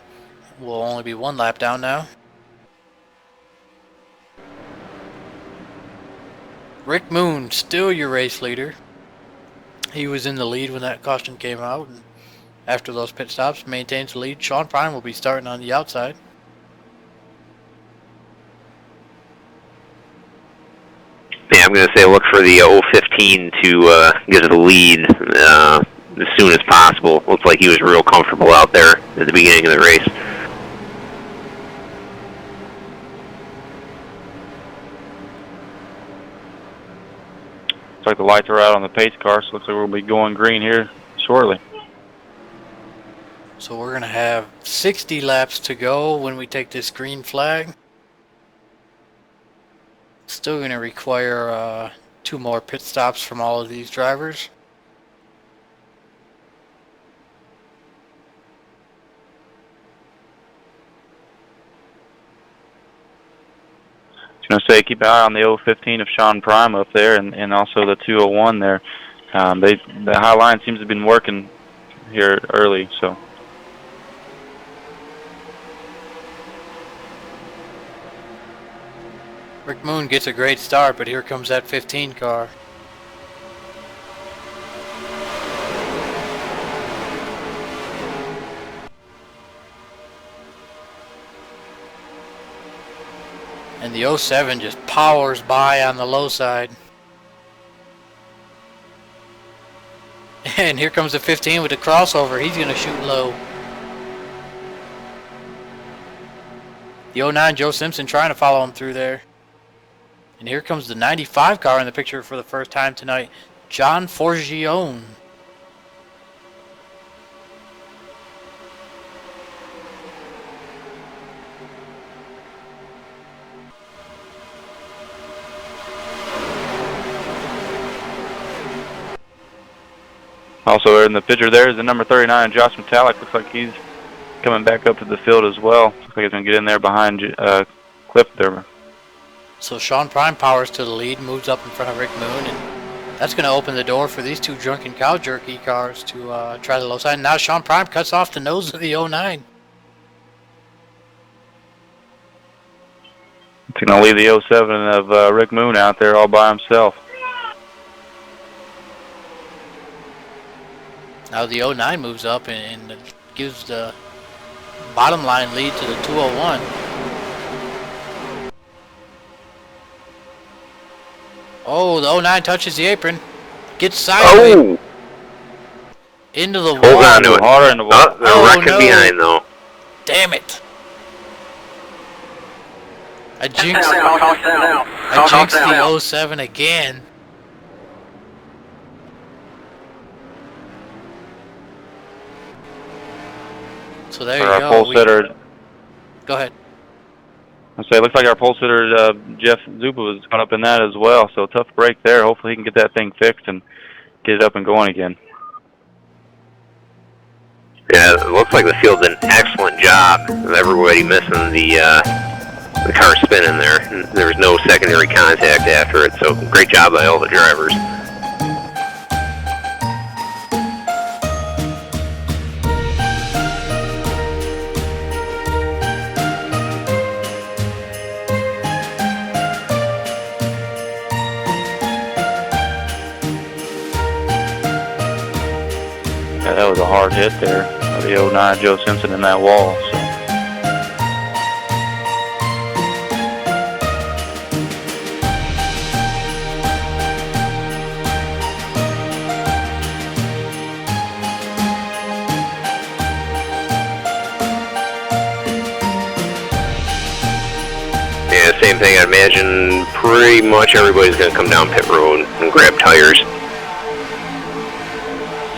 will only be 1 lap down now. Rick Moon, still your race leader. He was in the lead when that caution came out, and after those pit stops, maintains the lead. Sean Prime will be starting on the outside. Yeah, I'm going to say look for the 015 to get to the lead as soon as possible. Looks like he was real comfortable out there at the beginning of the race. Looks like the lights are out on the pace car, so looks like we'll be going green here shortly. So we're going to have 60 laps to go when we take this green flag. Still going to require 2 more pit stops from all of these drivers. I was going to say keep an eye on the 015 of Sean Prime up there, and also the 201 there. The high line seems to have been working here early, so. Rick Moon gets a great start, but here comes that 15 car. And the 07 just powers by on the low side. And here comes the 15 with the crossover. He's going to shoot low. The 09 Joe Simpson trying to follow him through there. And here comes the 95 car in the picture for the first time tonight, John Forgione. Also in the picture there is the number 39, Josh Metallic. Looks like he's coming back up to the field as well. Looks like he's going to get in there behind Cliff there. So Sean Prime powers to the lead, moves up in front of Rick Moon, and that's going to open the door for these 2 Drunken Cow Jerky cars to try the low side. And now Sean Prime cuts off the nose of the 09. He's going to leave the 07 of Rick Moon out there all by himself. Now the 09 moves up and gives the bottom line lead to the 201. Oh, the 09 touches the apron. Gets sideways. Oh! Into the wall. Hold on to it. Harder in the wall. They're wrecking behind, though. Damn it. I jinxed the 07 again. So there you Our go. pole sitter. Go ahead. I say, it looks like our pole sitter Jeff Zupa was caught up in that as well. So tough break there. Hopefully he can get that thing fixed and get it up and going again. Yeah, it looks like the field did an excellent job of everybody missing the car spinning there. There was no secondary contact after it, so great job by all the drivers. Yeah, that was a hard hit there. The 09 Joe Simpson in that wall. So. Yeah, same thing. I'd imagine pretty much everybody's going to come down pit road and grab tires.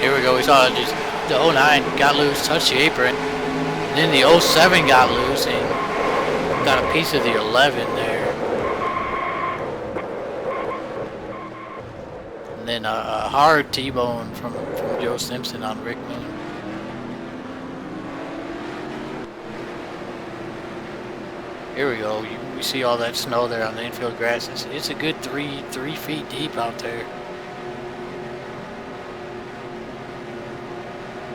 Here we go. We saw just the 09 got loose, touched the apron. And then the 07 got loose and got a piece of the 11 there. And then a hard T-bone from Joe Simpson on Rick Moon. Here we go. We see all that snow there on the infield grass. It's a good 3 feet deep out there.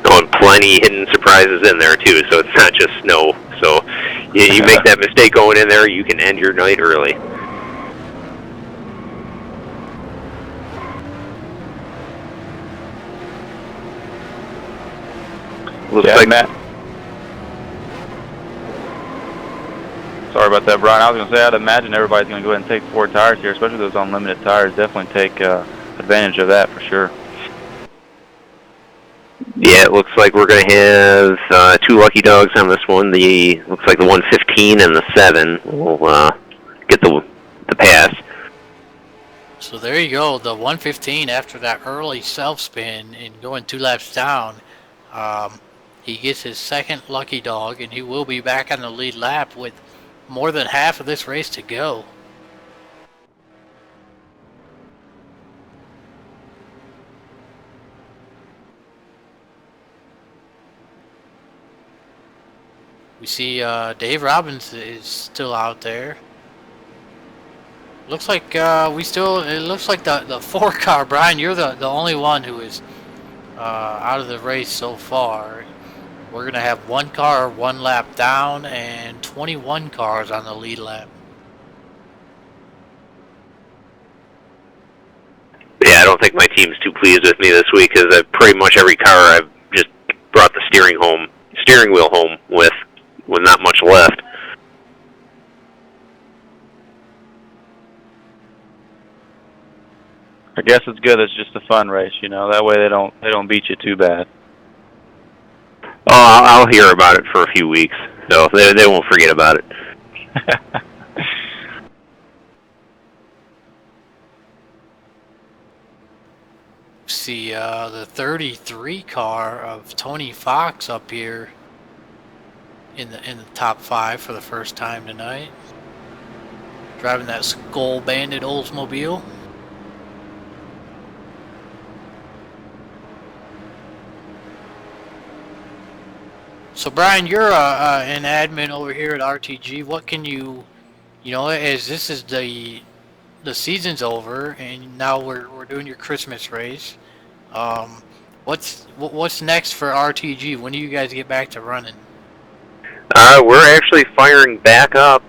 Oh, and plenty hidden surprises in there too, so it's not just snow. So you make that mistake going in there, you can end your night early. Looks like Matt. Sorry about that, Brian. I was going to say, I'd imagine everybody's going to go ahead and take 4 tires here, especially those unlimited tires. Definitely take advantage of that for sure. Yeah, it looks like we're going to have 2 lucky dogs on this one. Looks like the 115 and the 7 will get the pass. So there you go. The 115 after that early self spin and going 2 laps down. He gets his second lucky dog, and he will be back on the lead lap with more than half of this race to go. We see Dave Robbins is still out there. Looks like it looks like the 4 car, Brian, you're the only one who is out of the race so far. We're going to have 1 car 1 lap down and 21 cars on the lead lap. Yeah, I don't think my team's too pleased with me this week because pretty much every car I've just brought the steering wheel home with not much left. I guess it's good. It's just a fun race, you know. That way they don't beat you too bad. Oh, I'll hear about it for a few weeks, so they won't forget about it. See the 33 car of Tony Fox up here in the top 5 for the first time tonight, driving that Skull Bandit Oldsmobile. So Brian, you're an admin over here at RTG. What can you know, as this is the season's over and now we're doing your Christmas race. What's next for RTG? When do you guys get back to running? We're actually firing back up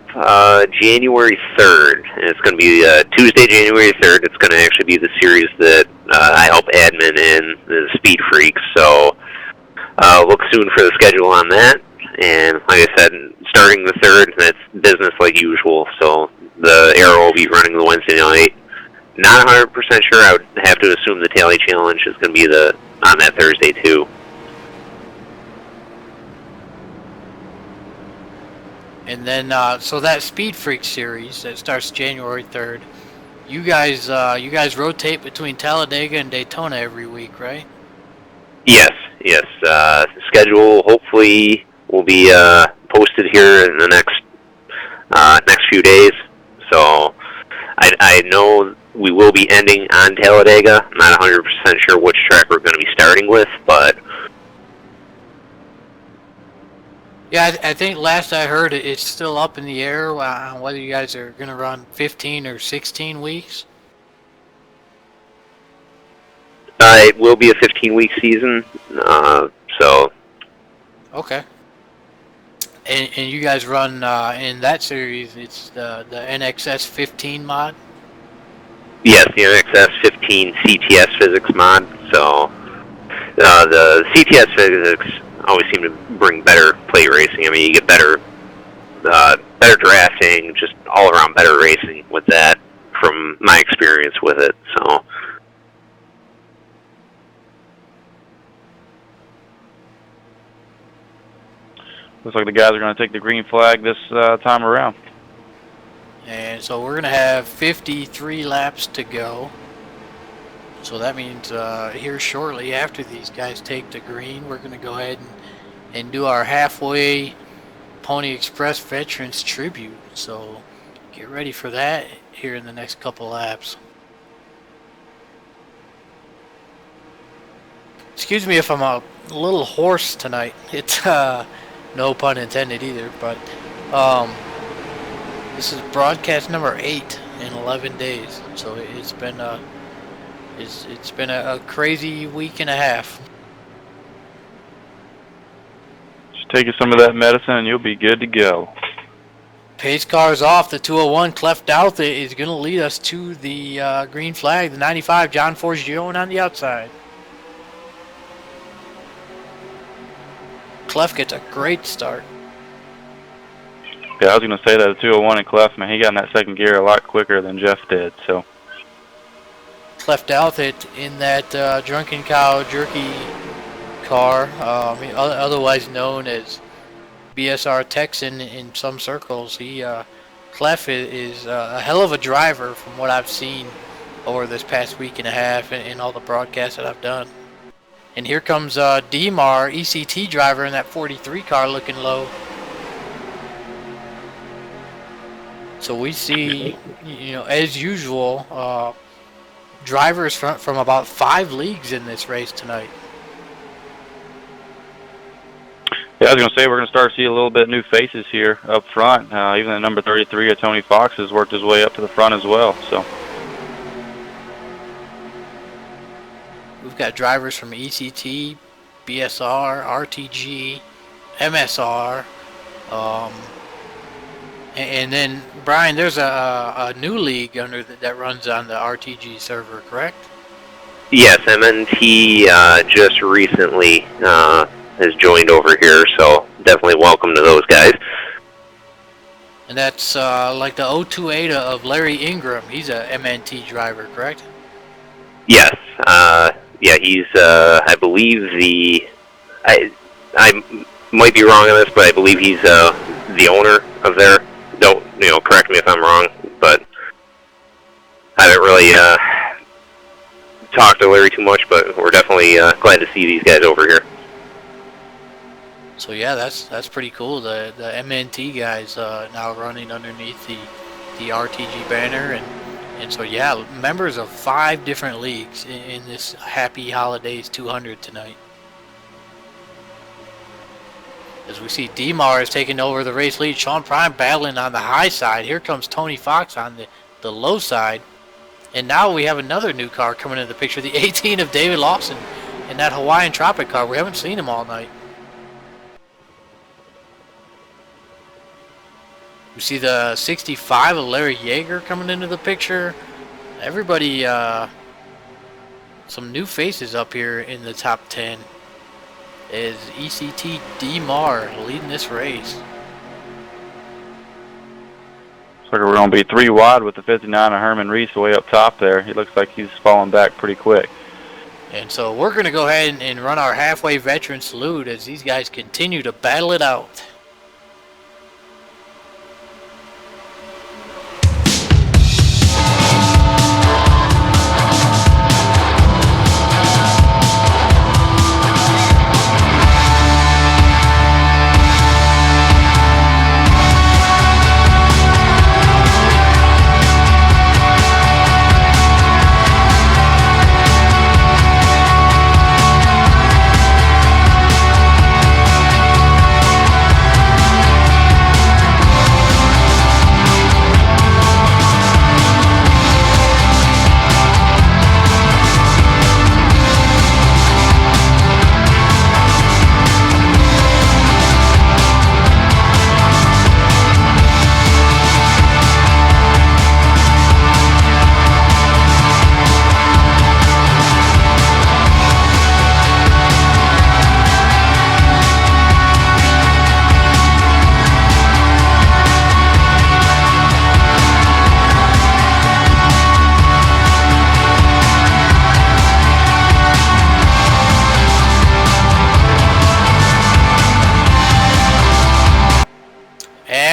January 3rd. And it's going to be Tuesday, January 3rd. It's going to actually be the series that I help admin in, the Speed Freaks. So look soon for the schedule on that. And like I said, starting the 3rd, that's business like usual. So the Aero will be running the Wednesday night. Not 100% sure. I would have to assume the Tally Challenge is going to be on that Thursday too. And then, so that Speed Freak series that starts January 3rd, you guys rotate between Talladega and Daytona every week, right? Yes. Schedule hopefully will be posted here in the next few days. So I know we will be ending on Talladega. I'm not 100% sure which track we're going to be starting with, but yeah, I think last I heard it's still up in the air on whether you guys are going to run 15 or 16 weeks. It will be a 15-week season, so. Okay. And you guys run in that series, it's the NXS 15 mod? Yes, the NXS 15 CTS physics mod. So the CTS physics always seem to bring better plate racing. I mean, you get better drafting, just all around better racing with that from my experience with it. So. Looks like the guys are going to take the green flag this time around. And so we're going to have 53 laps to go. So that means here shortly after these guys take the green, we're going to go ahead and do our halfway Pony Express Veterans Tribute. So get ready for that here in the next couple laps. Excuse me if I'm a little hoarse tonight. It's no pun intended either, but This is broadcast number 8 in 11 days. So it's been a crazy week and a half. Just take some of that medicine and you'll be good to go. Pace car's off. The 201 Clef Doubt is going to lead us to the green flag. The 95 John Forgione on the outside. Clef gets a great start. Yeah, I was going to say that the 201 in Clef, man, he got in that second gear a lot quicker than Jeff did. So Clef Doubt in that Drunken Cow Jerky car, otherwise known as BSR Texan in some circles. Clef is a hell of a driver from what I've seen over this past week and a half in all the broadcasts that I've done. And here comes DMAR, ECT driver in that 43 car looking low. So we see, as usual, drivers from about 5 leagues in this race tonight. yeah, I was going to say we're going to start to see a little bit new faces here up front. Even the number 33 of Tony Fox has worked his way up to the front as well. So we've got drivers from ECT, BSR, RTG, MSR, and then Brian, there's a new league that runs on the RTG server, correct? Yes, MNT just recently has joined over here, so definitely welcome to those guys. And that's like the 028 of Larry Ingram. He's a MNT driver, correct? Yes, yeah, he's I believe I might be wrong on this, but I believe he's the owner of their. Don't correct me if I'm wrong, but I haven't really talked to Larry too much, but we're definitely glad to see these guys over here. So yeah, that's pretty cool. The MNT guys now running underneath the RTG banner, and so yeah, members of 5 different leagues in this Happy Holidays 200 tonight. As we see DMAR is taking over the race lead. Sean Prime battling on the high side. Here comes Tony Fox on the low side. And now we have another new car coming into the picture. The 18 of David Lawson in that Hawaiian Tropic car. We haven't seen him all night. We see the 65 of Larry Yeager coming into the picture. Everybody, some new faces up here in the top 10. Is ECT DMAR leading this race. looks like we're going to be 3 wide with the 59 of Herman Reese way up top there. He looks like he's falling back pretty quick. And so we're going to go ahead and run our halfway veteran salute as these guys continue to battle it out.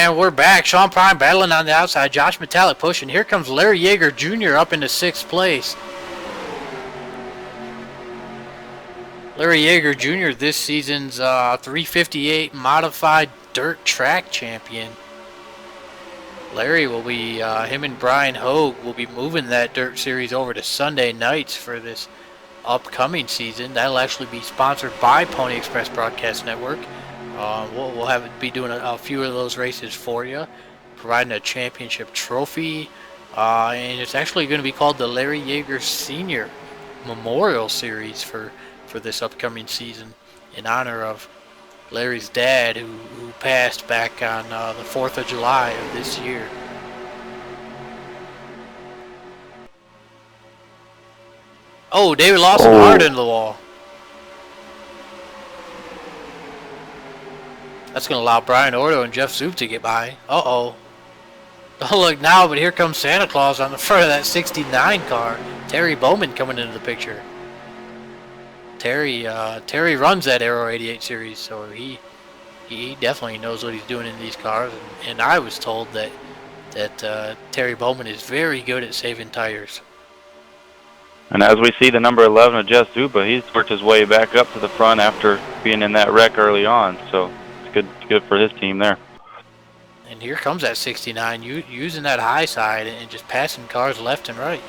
We're back. Sean Prime battling on the outside. Josh Metallic pushing. Here comes Larry Yeager Jr. up into 6th place. Larry Yeager Jr. this season's 358 modified dirt track champion. Larry will be, him and Brian Hogue will be moving that dirt series over to Sunday nights for this upcoming season. That'll actually be sponsored by Pony Express Broadcast Network. We'll be doing a few of those races for you. providing a championship trophy. And it's actually going to be called the Larry Yeager Sr. Memorial Series for this upcoming season in honor of Larry's dad, who passed back on the 4th of July of this year. Oh, David Lawson hard into the wall. That's going to allow Brian Ordo and Jeff Zoop to get by. Uh-oh. Oh, look now, but here comes Santa Claus on the front of that 69 car. Terry Bowman coming into the picture. Terry runs that Aero 88 series, so he definitely knows what he's doing in these cars. And I was told that Terry Bowman is very good at saving tires. And as we see the number 11 of Jeff Zupa, he's worked his way back up to the front after being in that wreck early on. So it's good for his team there. And here comes that 69, using that high side and just passing cars left and right.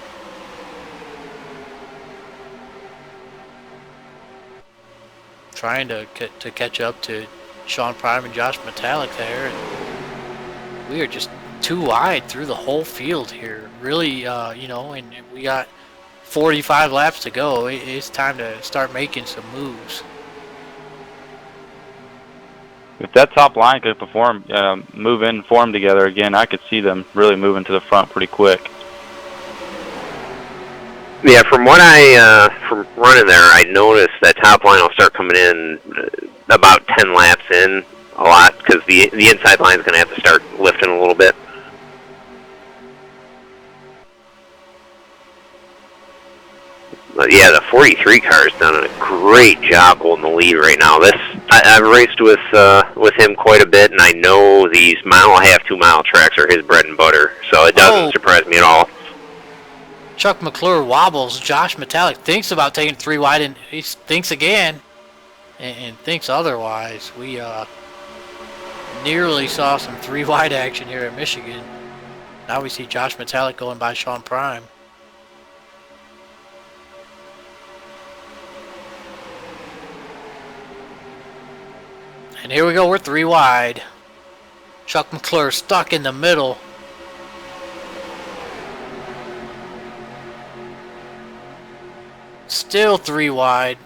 Trying to catch up to Sean Prime and Josh Metallic there. And we are just too wide through the whole field here. Really, and we got 45 laps to go. It's time to start making some moves. If that top line could move in and form together again, I could see them really moving to the front pretty quick. Yeah, from running there, I noticed that top line will start coming in about 10 laps in a lot, because the inside line is going to have to start lifting a little bit. But yeah, the 43 car has done a great job holding the lead right now. I've raced with him quite a bit, and I know these 1.5, 2 mile tracks are his bread and butter, so it doesn't surprise me at all. Chuck McClure wobbles. Josh Metallic thinks about taking 3 wide, and he thinks again, and thinks otherwise. We nearly saw some 3 wide action here at Michigan. Now we see Josh Metallic going by Sean Prime. And here we go, we're 3 wide. Chuck McClure stuck in the middle. Still 3 wide.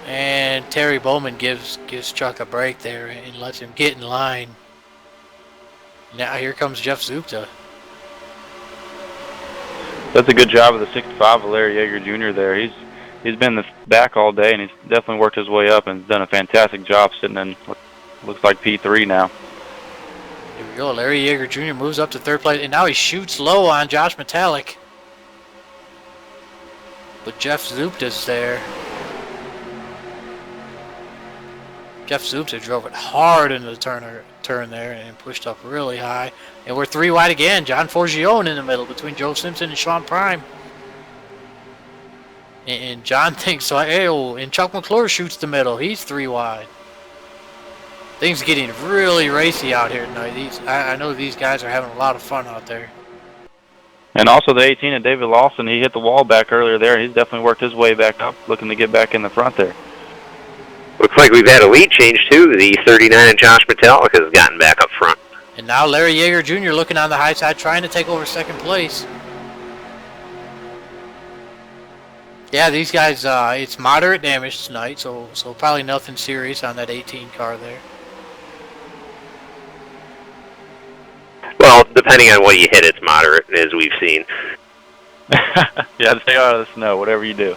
And Terry Bowman gives Chuck a break there and lets him get in line. Now here comes Jeff Zupta. That's a good job of the 65 of Larry Yeager Jr. there. He's been in the back all day, and he's definitely worked his way up and done a fantastic job sitting in what looks like P3 now. Here we go. Larry Yeager Jr. moves up to 3rd place, and now he shoots low on Josh Metallic. But Jeff Zupta's there. Jeff Zupta drove it hard into the turn there and pushed up really high. And we're 3 wide again. John Forgione in the middle between Joe Simpson and Sean Prime. And John thinks so. And Chuck McClure shoots the middle. He's 3 wide. Things getting really racy out here tonight. I know these guys are having a lot of fun out there. And also the 18 of David Lawson, he hit the wall back earlier there. He's definitely worked his way back up, looking to get back in the front there. Looks like we've had a lead change too. The 39 of Josh Metallic has gotten back up front. And now Larry Yeager Jr. looking on the high side, trying to take over 2nd place. Yeah, these guys, it's moderate damage tonight, so probably nothing serious on that 18 car there. Well, depending on what you hit, it's moderate, as we've seen. Yeah, stay out of the snow, whatever you do.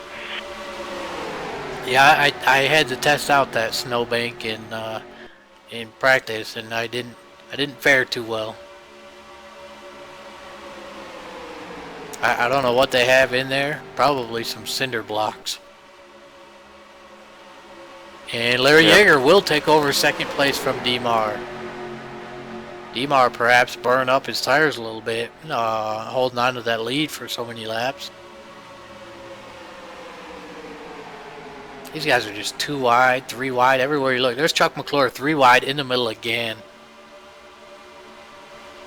Yeah, I had to test out that snowbank in practice, and I didn't fare too well. I don't know what they have in there. Probably some cinder blocks. And Larry Yeager will take over 2nd place from DeMar. DeMar perhaps burn up his tires a little bit, holding on to that lead for so many laps. These guys are just 2 wide, 3 wide, everywhere you look. There's Chuck McClure, 3 wide in the middle again.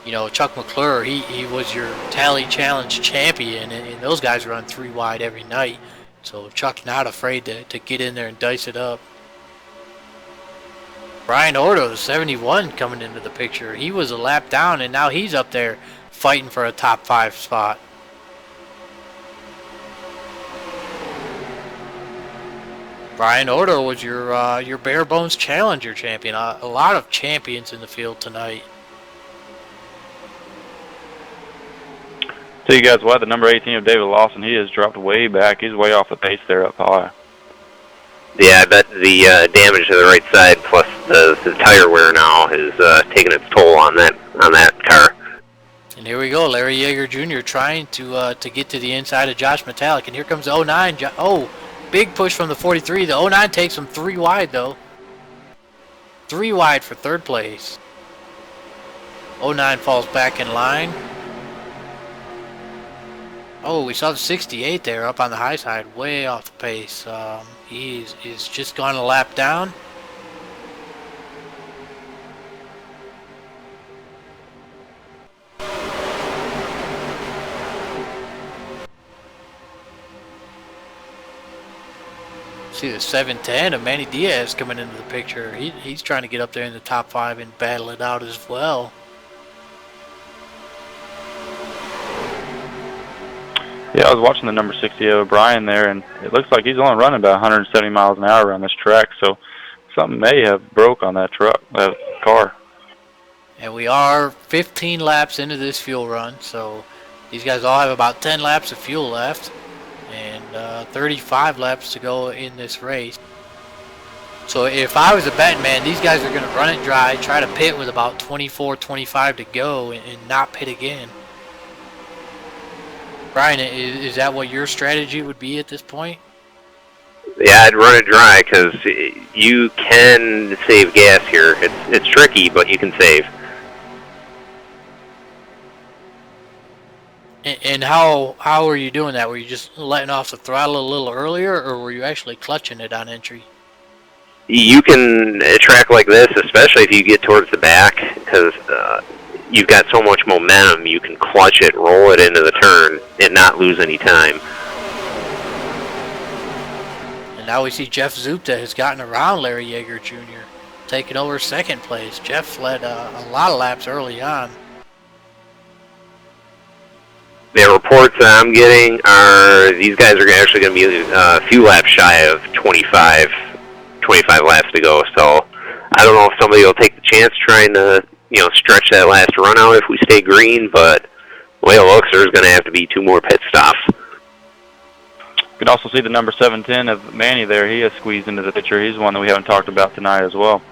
You know, Chuck McClure, he was your Tally Challenge champion, and those guys run 3 wide every night. So Chuck's not afraid to get in there and dice it up. Brian Ordo, the 71, coming into the picture. He was a lap down, and now he's up there fighting for a top 5 spot. Brian Ordo was your bare bones challenger champion. A lot of champions in the field tonight. So you guys what? The number 18 of David Lawson, he has dropped way back. He's way off the pace there up high. Yeah, I bet the damage to the right side plus the tire wear now is taking its toll on that car. And here we go, Larry Yeager Jr. trying to get to the inside of Josh Metallic. And here comes the 09. Big push from the 43. The 09 takes him 3 wide, though. 3 wide for 3rd place. 09 falls back in line. Oh, we saw the 68 there up on the high side, way off the pace. He's just gone a lap down. See the 710 of Manny Diaz coming into the picture. He's trying to get up there in the top 5 and battle it out as well. Yeah, I was watching the number 60 of O'Brien there, and it looks like he's only running about 170 miles an hour around this track, so something may have broke on that car. And we are 15 laps into this fuel run, so these guys all have about 10 laps of fuel left, and 35 laps to go in this race. So if I was a betting man, these guys are going to run it dry, try to pit with about 24, 25 to go, and not pit again. Brian, is that what your strategy would be at this point? Yeah, I'd run it dry because you can save gas here. It's tricky, but you can save. And how are you doing that? Were you just letting off the throttle a little earlier, or were you actually clutching it on entry? You can track like this, especially if you get towards the back, because you've got so much momentum, you can clutch it, roll it into the turn, and not lose any time. And now we see Jeff Zupta has gotten around Larry Yeager Jr., taking over 2nd place. Jeff led a lot of laps early on. The reports that I'm getting are these guys are actually going to be a few laps shy of 25 laps to go, so I don't know if somebody will take the chance trying to stretch that last run out if we stay green, but the way it looks, there's going to have to be 2 more pit stops. You can also see the number 710 of Manny there. He has squeezed into the picture. He's one that we haven't talked about tonight as well.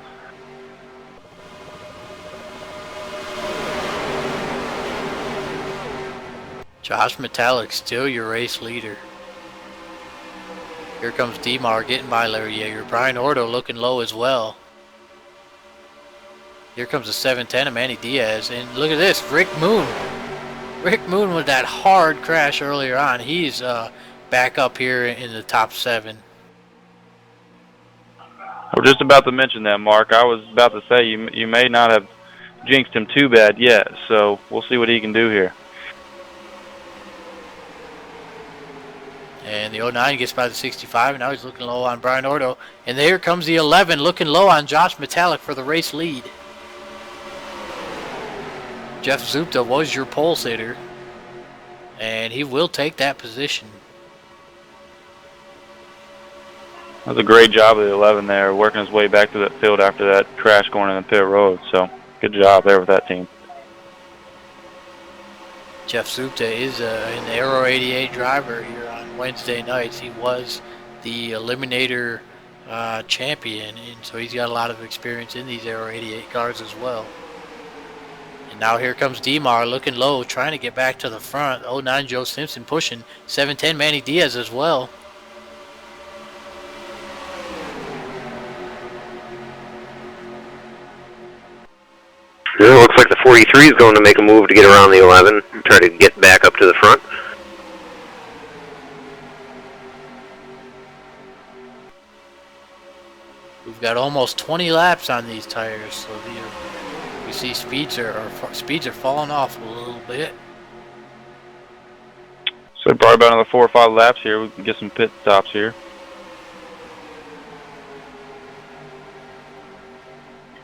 Josh Metallic still your race leader. Here comes Demar getting by Larry Yeager. Brian Ordo looking low as well. Here comes the 710 of Manny Diaz. And look at this, Rick Moon. Rick Moon with that hard crash earlier on. He's back up here in the top 7. I was just about to mention that, Mark. I was about to say you may not have jinxed him too bad yet, so we'll see what he can do here. And the 09 gets by the 65, and now he's looking low on Brian Ordo. And here comes the 11, looking low on Josh Metallic for the race lead. Jeff Zupta was your pole sitter, and he will take that position. That was a great job of the 11 there, working his way back to that field after that crash going in the pit road. So good job there with that team. Jeff Zupta is an Aero 88 driver here on Wednesday nights. He was the Eliminator champion, and so he's got a lot of experience in these Aero 88 cars as well. And now here comes Demar looking low, trying to get back to the front. 09 Joe Simpson pushing. 710 Manny Diaz as well. It looks like the 43 is going to make a move to get around the 11 and try to get back up to the front. We've got almost 20 laps on these tires, so we see speeds are falling off a little bit. So probably about another 4 or 5 laps here. We can get some pit stops here.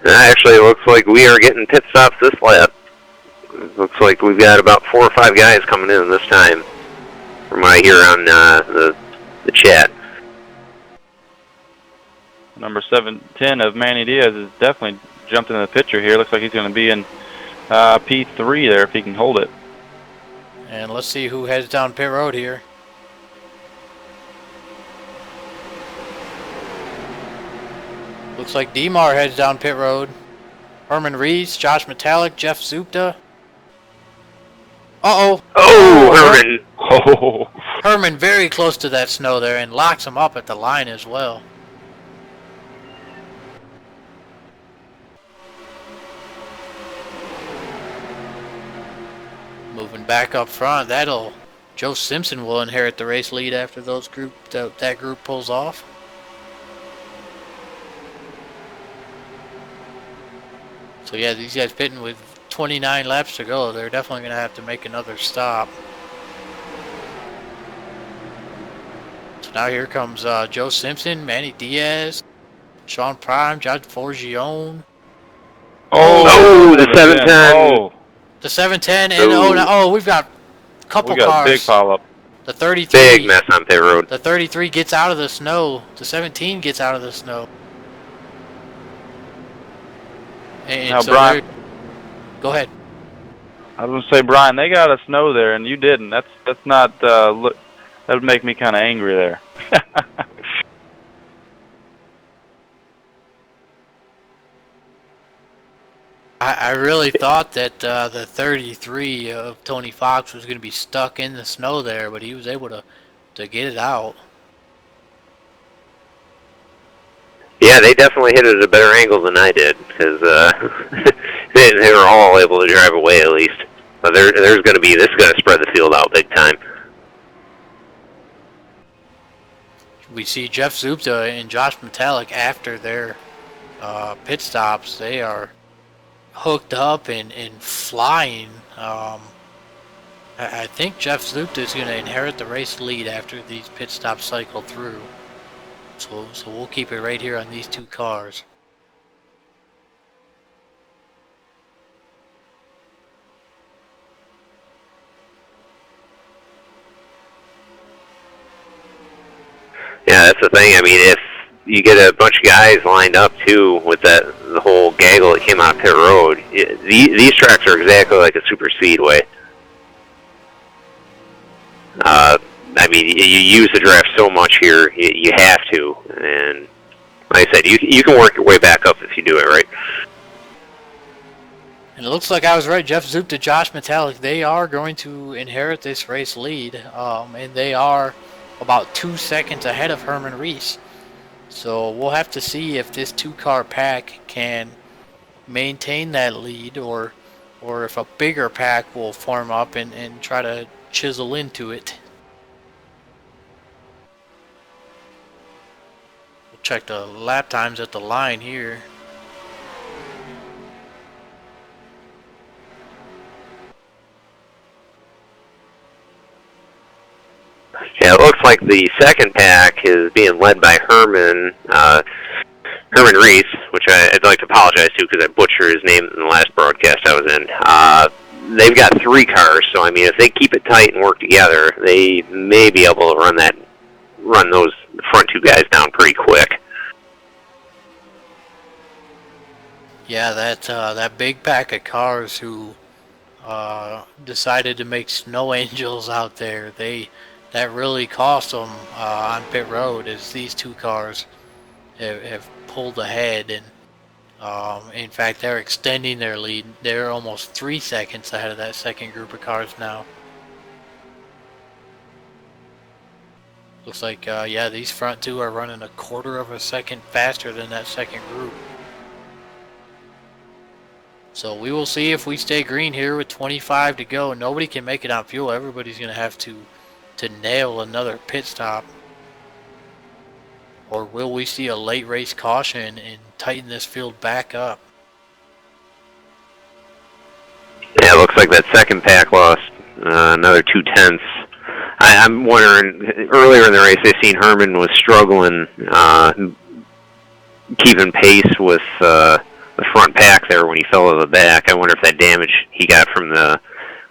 Actually, it looks like we are getting pit stops this lap. It looks like we've got about 4 or 5 guys coming in this time, from what I hear on the chat. Number 710 of Manny Diaz is definitely jumped into the picture here. Looks like he's going to be in P3 there if he can hold it. And let's see who heads down pit road here. Looks like Demar heads down pit road. Herman Reese, Josh Metallic, Jeff Zupta. Uh-oh. Oh, Herman. Oh. Herman very close to that snow there and locks him up at the line as well. Moving back up front, Joe Simpson will inherit the race lead after that group pulls off. So yeah, these guys pitting with 29 laps to go. They're definitely going to have to make another stop. So now here comes Joe Simpson, Manny Diaz, Sean Prime, John Forgione. Oh, the 710. Oh. The 710 and we've got a couple We got cars. a big pile up. The 33. Big mess on pit road. The 33 gets out of the snow. The 17 gets out of the snow. And Now, so Brian, go ahead. I was going to say, Brian, they got a snow there, and you didn't. That's not, that would make me kind of angry there. I really thought that the 33 of Tony Fox was going to be stuck in the snow there, but he was able to get it out. Yeah, they definitely hit it at a better angle than I did, because they were all able to drive away at least. But this is going to spread the field out big time. We see Jeff Zupta and Josh Metallic after their pit stops. They are hooked up and flying. I think Jeff Zupta is going to inherit the race lead after these pit stops cycle through. So we'll keep it right here on these two cars. Yeah, that's the thing. I mean, if you get a bunch of guys lined up too with the whole gaggle that came out of pit road, these tracks are exactly like a super speedway. I mean, you use the draft so much here, you have to. And like I said, you can work your way back up if you do it right. And it looks like I was right. Jeff Zupta, Josh Metallic, they are going to inherit this race lead. And they are about 2 seconds ahead of Herman Reese. So we'll have to see if this two-car pack can maintain that lead, or if a bigger pack will form up and try to chisel into it. We'll check the lap times at the line here. Yeah, it looks like the second pack is being led by Herman Reese, which I'd like to apologize to because I butchered his name in the last broadcast I was in. They've got 3 cars, so I mean, if they keep it tight and work together, they may be able to run those front 2 guys down pretty quick. Yeah, that big pack of cars who decided to make snow angels out there, that really cost them on pit road, as these 2 cars have pulled ahead, and in fact they're extending their lead. They're almost 3 seconds ahead of that second group of cars now. Looks like yeah, these front 2 are running a quarter of a second faster than that second group. So we will see if we stay green here with 25 to go. Nobody can make it on fuel. Everybody's going to have to nail another pit stop. Or will we see a late race caution and tighten this field back up? Yeah, it looks like that second pack lost another 2/10. I'm wondering, earlier in the race I seen Herman was struggling keeping pace with the front pack there when he fell to the back. I wonder if that damage he got from the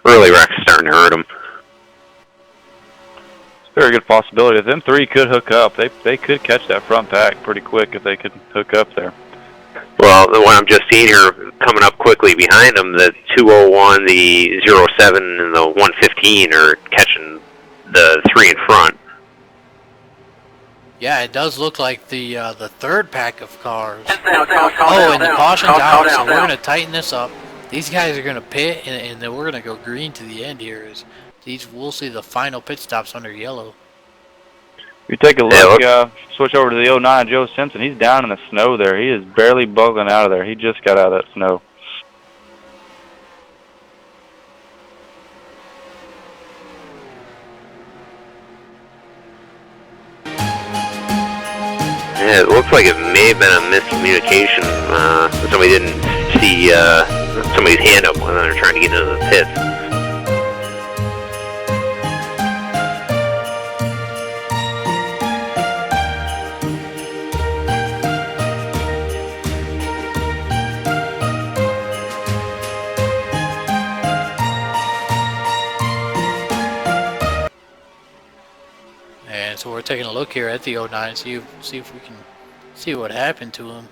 early wreck is starting to hurt him. It's a very good possibility. Them three could hook up. They could catch that front pack pretty quick if they could hook up there. Well, the one I'm just seeing here coming up quickly behind them, the 201, the 07, and the 115 are catching the three in front. Yeah, it does look like the third pack of cars. Oh, and the caution's out, so we're going to tighten this up. These guys are going to pit, and then we're going to go green to the end here. We'll see the final pit stops under yellow. If you take a look, switch over to the 09 Joe Simpson. He's down in the snow there. He is barely bugging out of there. He just got out of that snow. Yeah, it looks like it may have been a miscommunication. Somebody didn't see somebody's hand up when they're trying to get into the pits. So we're taking a look here at the 09, see if we can see what happened to him.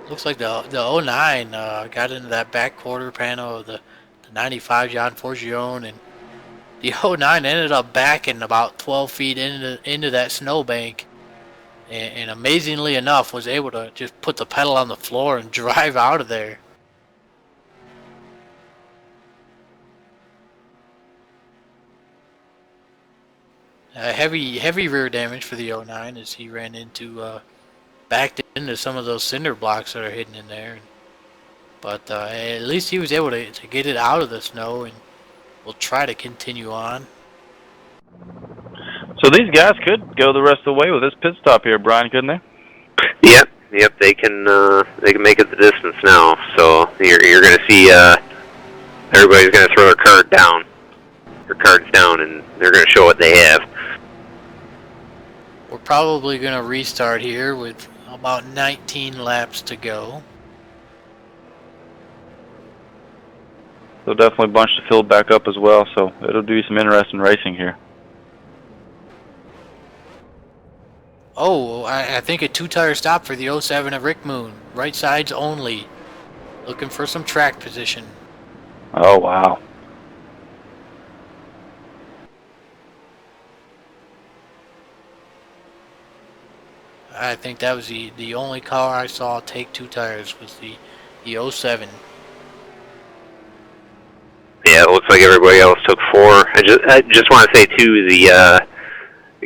Looks like the 09 got into that back quarter panel of the 95 John Forgione, and the 09 ended up backing about 12 feet into that snowbank, and amazingly enough was able to just put the pedal on the floor and drive out of there. Heavy rear damage for the 09 as he ran into, backed into some of those cinder blocks that are hidden in there. But at least he was able to get it out of the snow, and we'll try to continue on. So these guys could go the rest of the way with this pit stop here, Brian, couldn't they? Yep, they can make it the distance now. So you're going to see everybody's going to throw their cards down, and they're going to show what they have. We're probably going to restart here with about 19 laps to go. They'll definitely bunch the field back up as well, so it'll do some interesting racing here. Oh, I think a two-tire stop for the 07 of Rick Moon. Right sides only. Looking for some track position. Oh, wow. I think that was the only car I saw take two tires was the 07. Yeah, it looks like everybody else took four. I just want to say too, the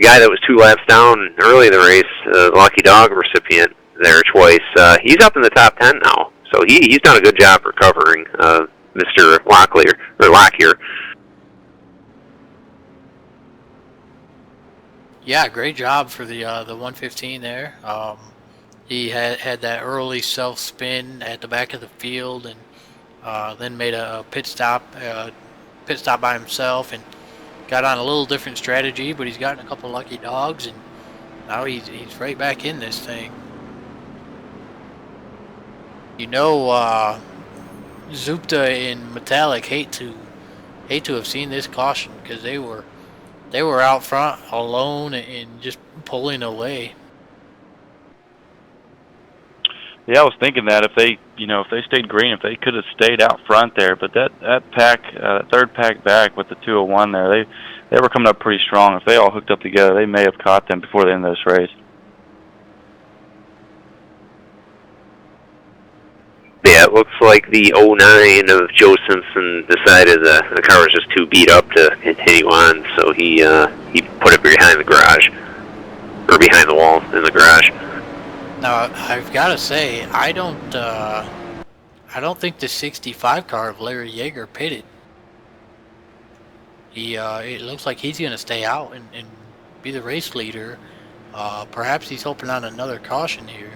guy that was 2 laps down early in the race, the Lucky Dog recipient there twice, he's up in the top 10 now. So he's done a good job recovering, Mr. Lockyer. Yeah, great job for the 115 there. He had that early self spin at the back of the field, and then made a pit stop by himself, and got on a little different strategy. But he's gotten a couple lucky dogs, and now he's right back in this thing. You know, Zupta and Metallic hate to have seen this caution, because they were out front alone and just pulling away. Yeah, I was thinking that if they stayed green, if they could have stayed out front there, but that pack, third pack back with the 201 there, they were coming up pretty strong. If they all hooked up together, they may have caught them before the end of this race. Yeah, it looks like the 09 of Joe Simpson decided the car was just too beat up to continue on, so he put it behind the garage, or behind the wall in the garage. Now, I've got to say, I don't think the 65 car of Larry Yeager pitted. It looks like he's going to stay out and be the race leader. Perhaps he's hoping on another caution here.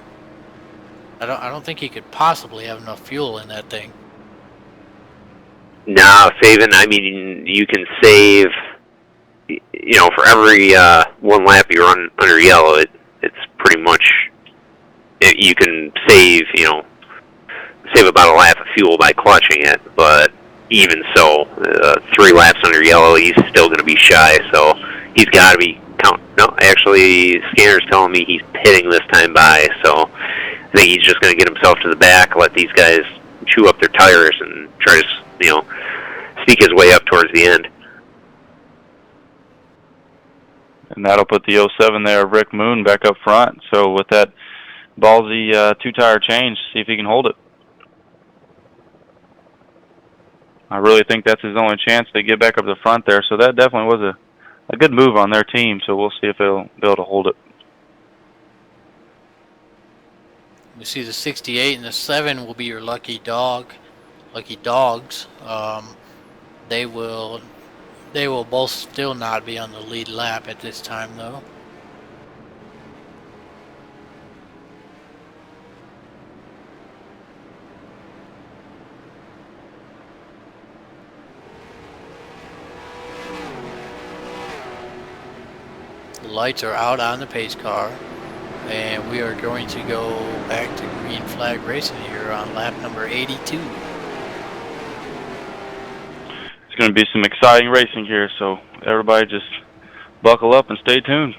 I don't think he could possibly have enough fuel in that thing. No, saving, I mean, you can save, for every one lap you run under yellow, it's pretty much you can save about a lap of fuel by clutching it. But even so, 3 laps under yellow, he's still going to be shy. So he's got to be No, actually, Scanner's telling me he's pitting this time by. So I think he's just going to get himself to the back, let these guys chew up their tires, and try to sneak his way up towards the end. And that'll put the 07 there, Rick Moon, back up front. So with that ballsy 2-tire change, see if he can hold it. I really think that's his only chance to get back up the front there. So that definitely was a good move on their team. So we'll see if they'll be able to hold it. We see the 68 and the 7 will be your lucky dogs. They will both still not be on the lead lap at this time, though. The lights are out on the pace car, and we are going to go back to green flag racing here on lap number 82. It's going to be some exciting racing here, so everybody just buckle up and stay tuned.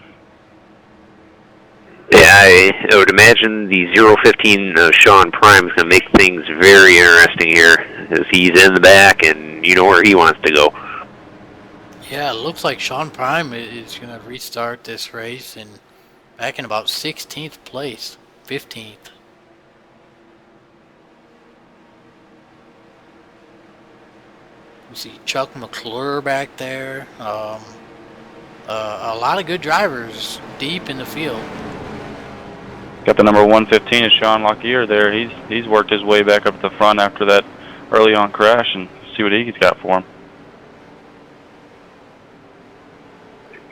Yeah, I would imagine the 015 Sean Prime is going to make things very interesting here, as he's in the back and you know where he wants to go. Yeah, it looks like Sean Prime is going to restart this race and back in about 16th place, 15th. We see Chuck McClure back there. A lot of good drivers deep in the field. Got the number 115 is Sean Lockyer there. He's worked his way back up at the front after that early on crash, and see what he's got for him.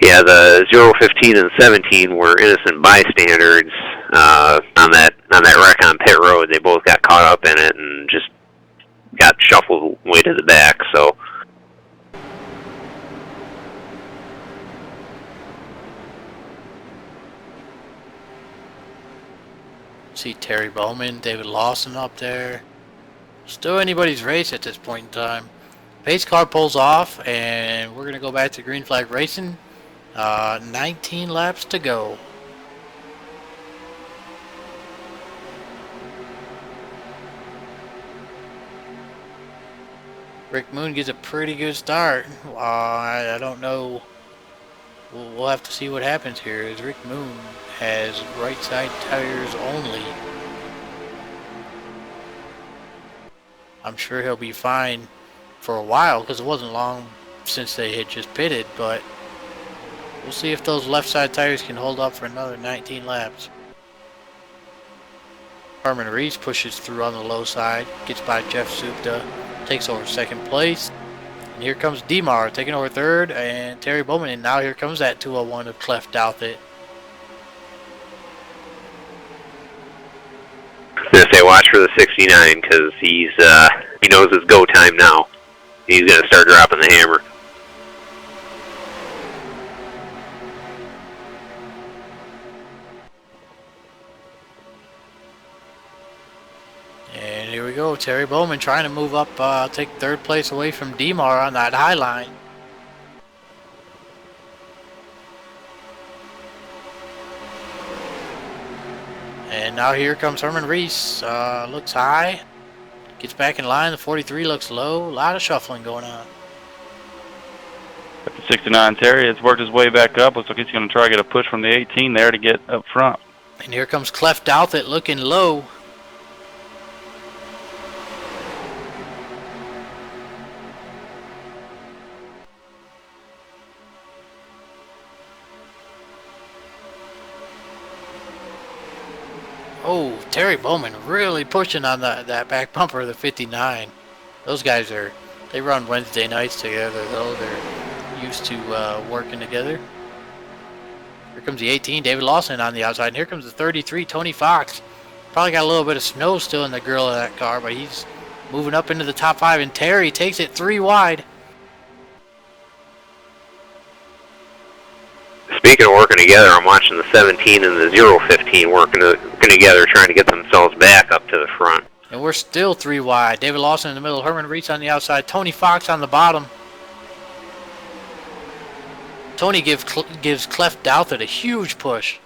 Yeah, the 015 and 17 were innocent bystanders on that wreck on pit road. They both got caught up in it and just got shuffled way to the back. So See Terry Bowman, David Lawson up there. Still anybody's race at this point in time. Pace car pulls off, and we're going to go back to green flag racing. 19 laps to go. Rick Moon gets a pretty good start. I don't know. We'll have to see what happens here, as Rick Moon has right side tires only. I'm sure he'll be fine for a while, because it wasn't long since they had just pitted, but we'll see if those left side tires can hold up for another 19 laps. Herman Reese pushes through on the low side, gets by Jeff Supta, takes over second place. And here comes Demar taking over third, and Terry Bowman, and now here comes that 201 of Clef Douthit. I'm gonna say watch for the 69, because he knows it's go time now. He's gonna start dropping the hammer. And here we go, Terry Bowman trying to move up, take third place away from Demar on that high line. And now here comes Herman Reese, looks high, gets back in line, the 43 looks low, a lot of shuffling going on. Got the 69 Terry, it's worked his way back up. Looks like he's going to try to get a push from the 18 there to get up front. And here comes Clef Douthit looking low. Oh, Terry Bowman really pushing on that back bumper of the 59. Those guys they run Wednesday nights together, though. They're used to working together. Here comes the 18, David Lawson on the outside. And here comes the 33, Tony Fox. Probably got a little bit of snow still in the grill of that car, but he's moving up into the top 5. And Terry takes it 3 wide. speaking of working together, I'm watching the 17 and the 015 working together, trying to get themselves back up to the front. And we're still 3 wide. David Lawson in the middle, Herman Reese on the outside, Tony Fox on the bottom. Tony gives Clef Douthit a huge push.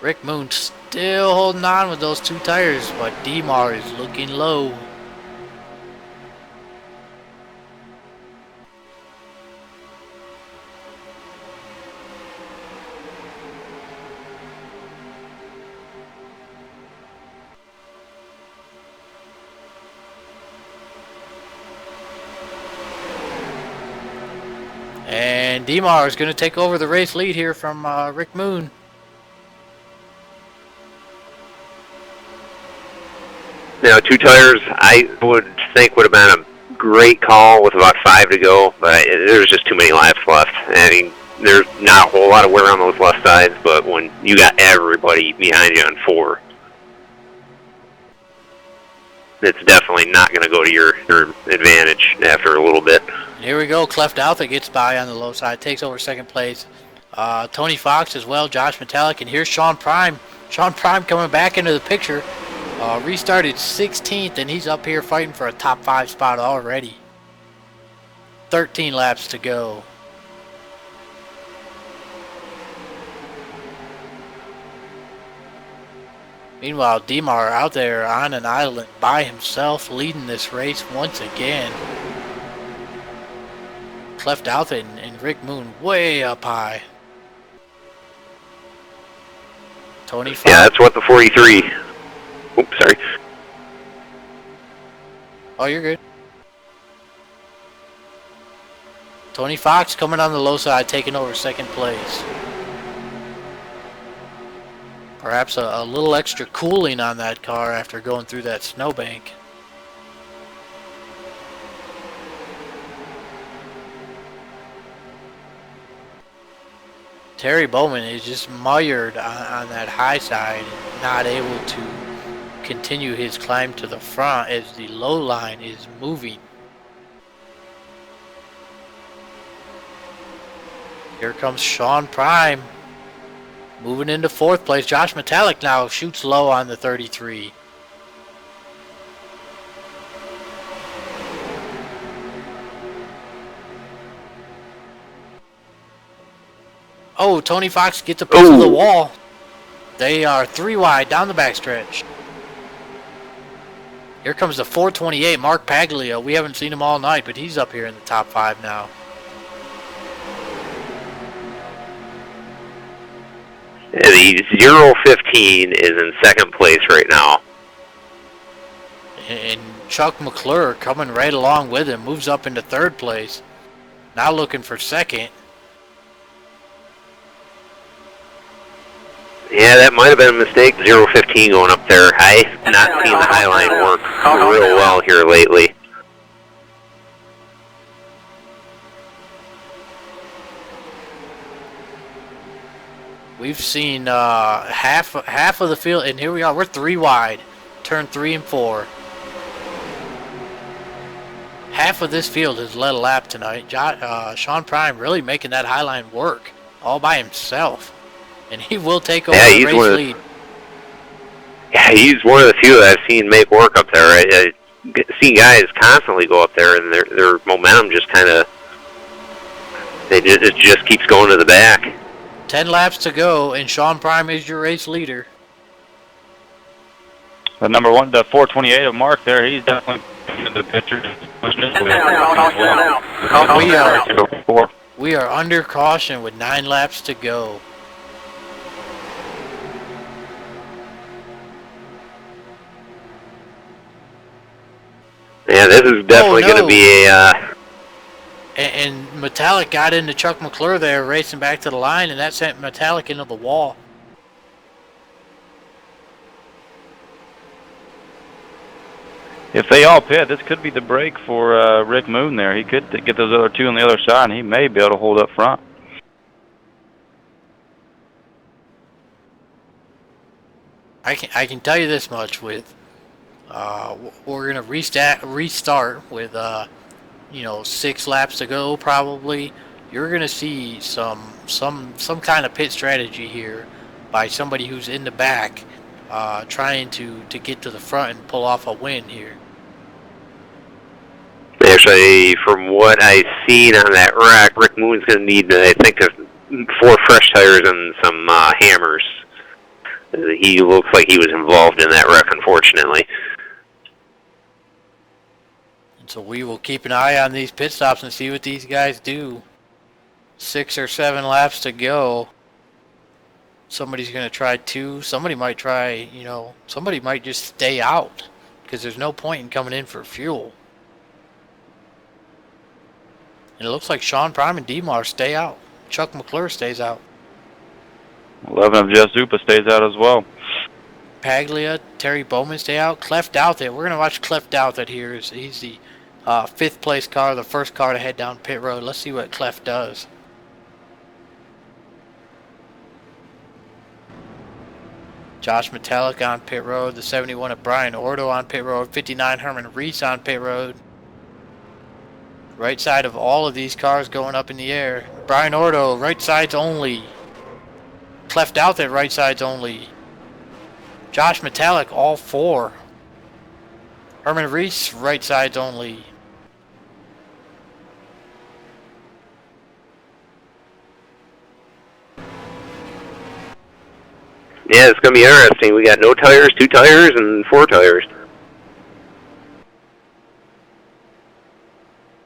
Rick Moon still holding on with those 2 tires, but DeMar is looking low. And DeMar is going to take over the race lead here from Rick Moon. Now, 2 tires, I would think would have been a great call with about 5 to go, but there's just too many laps left. I mean, there's not a whole lot of wear on those left sides, but when you got everybody behind you on 4, it's definitely not going to go to your advantage after a little bit. Here we go. Clef Douthit gets by on the low side, takes over 2nd place. Tony Fox as well, Josh Metallic, and here's Sean Prime. Sean Prime coming back into the picture. Restarted 16th, and he's up here fighting for a top 5 spot already. 13 laps to go. Meanwhile, DeMar out there on an island by himself, leading this race once again. Clef Douthit and Rick Moon way up high. Tony Fox. Yeah, that's what the 43. Oops, sorry. Oh, you're good. Tony Fox coming on the low side, taking over 2nd place. Perhaps a little extra cooling on that car after going through that snowbank. Terry Bowman is just mired on that high side, not able to continue his climb to the front as the low line is moving. Here comes Sean Prime moving into 4th place. Josh Metallic now shoots low on the 33. Oh, Tony Fox gets a piece of the wall. They are 3 wide down the backstretch. Here comes the 428, Mark Paglio. We haven't seen him all night, but he's up here in the top 5 now. The 015 is in 2nd place right now. And Chuck McClure coming right along with him, moves up into 3rd place. Now looking for 2nd. Yeah, that might have been a mistake, 015 going up there. I've not seen the high line work real well here lately. We've seen half of the field, and here we are. We're 3 wide, turn 3 and 4. Half of this field has led a lap tonight. Sean Prime really making that high line work all by himself. And he will take over the race lead. Yeah, he's one of the few that I've seen make work up there. I see guys constantly go up there, and their momentum just kind of, it just keeps going to the back. 10 laps to go, and Sean Prime is your race leader. The number 1, the 428 of Mark there, he's definitely in the picture. We are under caution with 9 laps to go. Yeah, this is definitely going to be a... And Metallic got into Chuck McClure there, racing back to the line, and that sent Metallic into the wall. If they all pit, this could be the break for Rick Moon there. He could get those other 2 on the other side, and he may be able to hold up front. I can tell you this much: with we're gonna restart with 6 laps to go probably, you're gonna see some kind of pit strategy here by somebody who's in the back, trying to get to the front and pull off a win here. Actually, from what I've seen on that rack, Rick Moon's going to need, I think, 4 fresh tires and some hammers. He looks like he was involved in that wreck, unfortunately. And so we will keep an eye on these pit stops and see what these guys do. 6 or 7 laps to go. Somebody's going to try 2. Somebody might try, somebody might just stay out because there's no point in coming in for fuel. And it looks like Sean Prime and DeMar stay out. Chuck McClure stays out. 11 of Jess Zupa stays out as well. Paglia, Terry Bowman stay out. Clef Douthat. We're going to watch Clef Douthat here. He's the 5th place car, the first car to head down pit road. Let's see what Clef does. Josh Metallic on pit road. The 71 of Brian Ordo on pit road. 59 Herman Reese on pit road. Right side of all of these cars going up in the air. Brian Ordo, right sides only. Clef Douthat, right sides only. Josh Metallic, all 4. Herman Reese, right sides only. Yeah, it's going to be interesting. We got no tires, 2 tires, and 4 tires.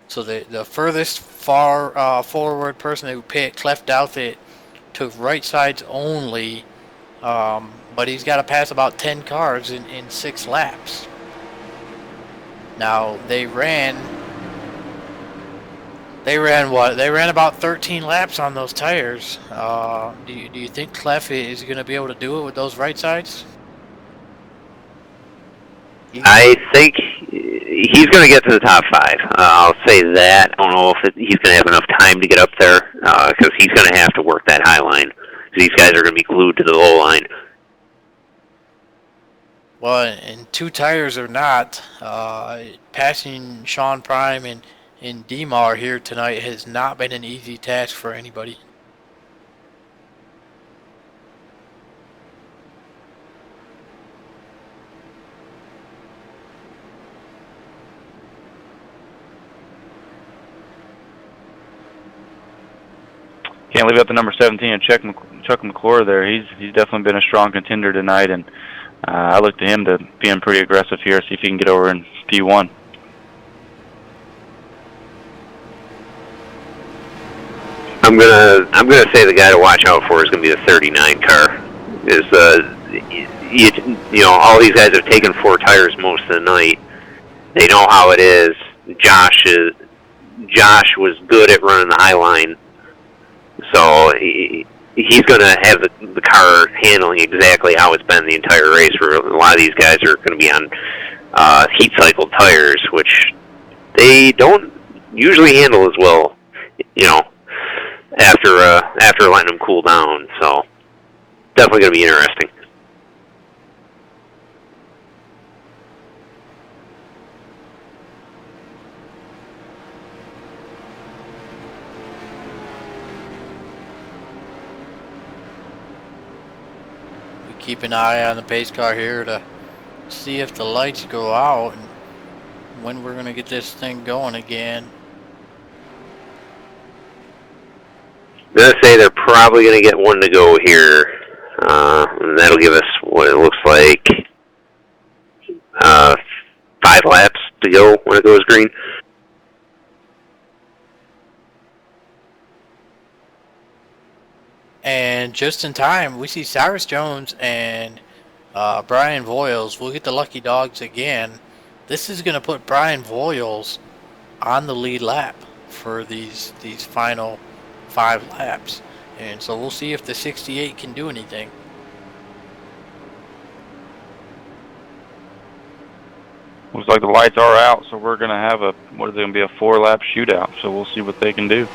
So the furthest forward person who pit, Clef Douthat, took right sides only, but he's got to pass about 10 cars in 6 laps. Now they ran what? They ran about 13 laps on those tires. Do you think Clef is going to be able to do it with those right sides? I think he's going to get to the top 5. I'll say that. I don't know if he's going to have enough time to get up there, because he's going to have to work that high line. These guys are going to be glued to the low line. Well, and 2 tires or not, passing Sean Prime and DeMar here tonight has not been an easy task for anybody. Can't leave out the number 17 and Chuck McClure there. He's definitely been a strong contender tonight, and I look to him to being pretty aggressive here, see if he can get over in P1. I'm gonna say the guy to watch out for is gonna be the 39 car. All these guys have taken 4 tires most of the night. They know how it is. Josh was good at running the high line. So he's going to have the car handling exactly how it's been the entire race. Where a lot of these guys are going to be on heat cycle tires, which they don't usually handle as well, after letting them cool down. So definitely going to be interesting. Keep an eye on the pace car here to see if the lights go out and when we're going to get this thing going again. I'm going to say they're probably going to get 1 to go here. And that'll give us what it looks like 5 laps to go when it goes green. And just in time, we see Cyrus Jones and Brian Voiles. We'll get the lucky dogs again. This is going to put Brian Voiles on the lead lap for these final 5 laps. And so we'll see if the 68 can do anything. Looks like the lights are out, so we're going to have a 4-lap shootout. So we'll see what they can do.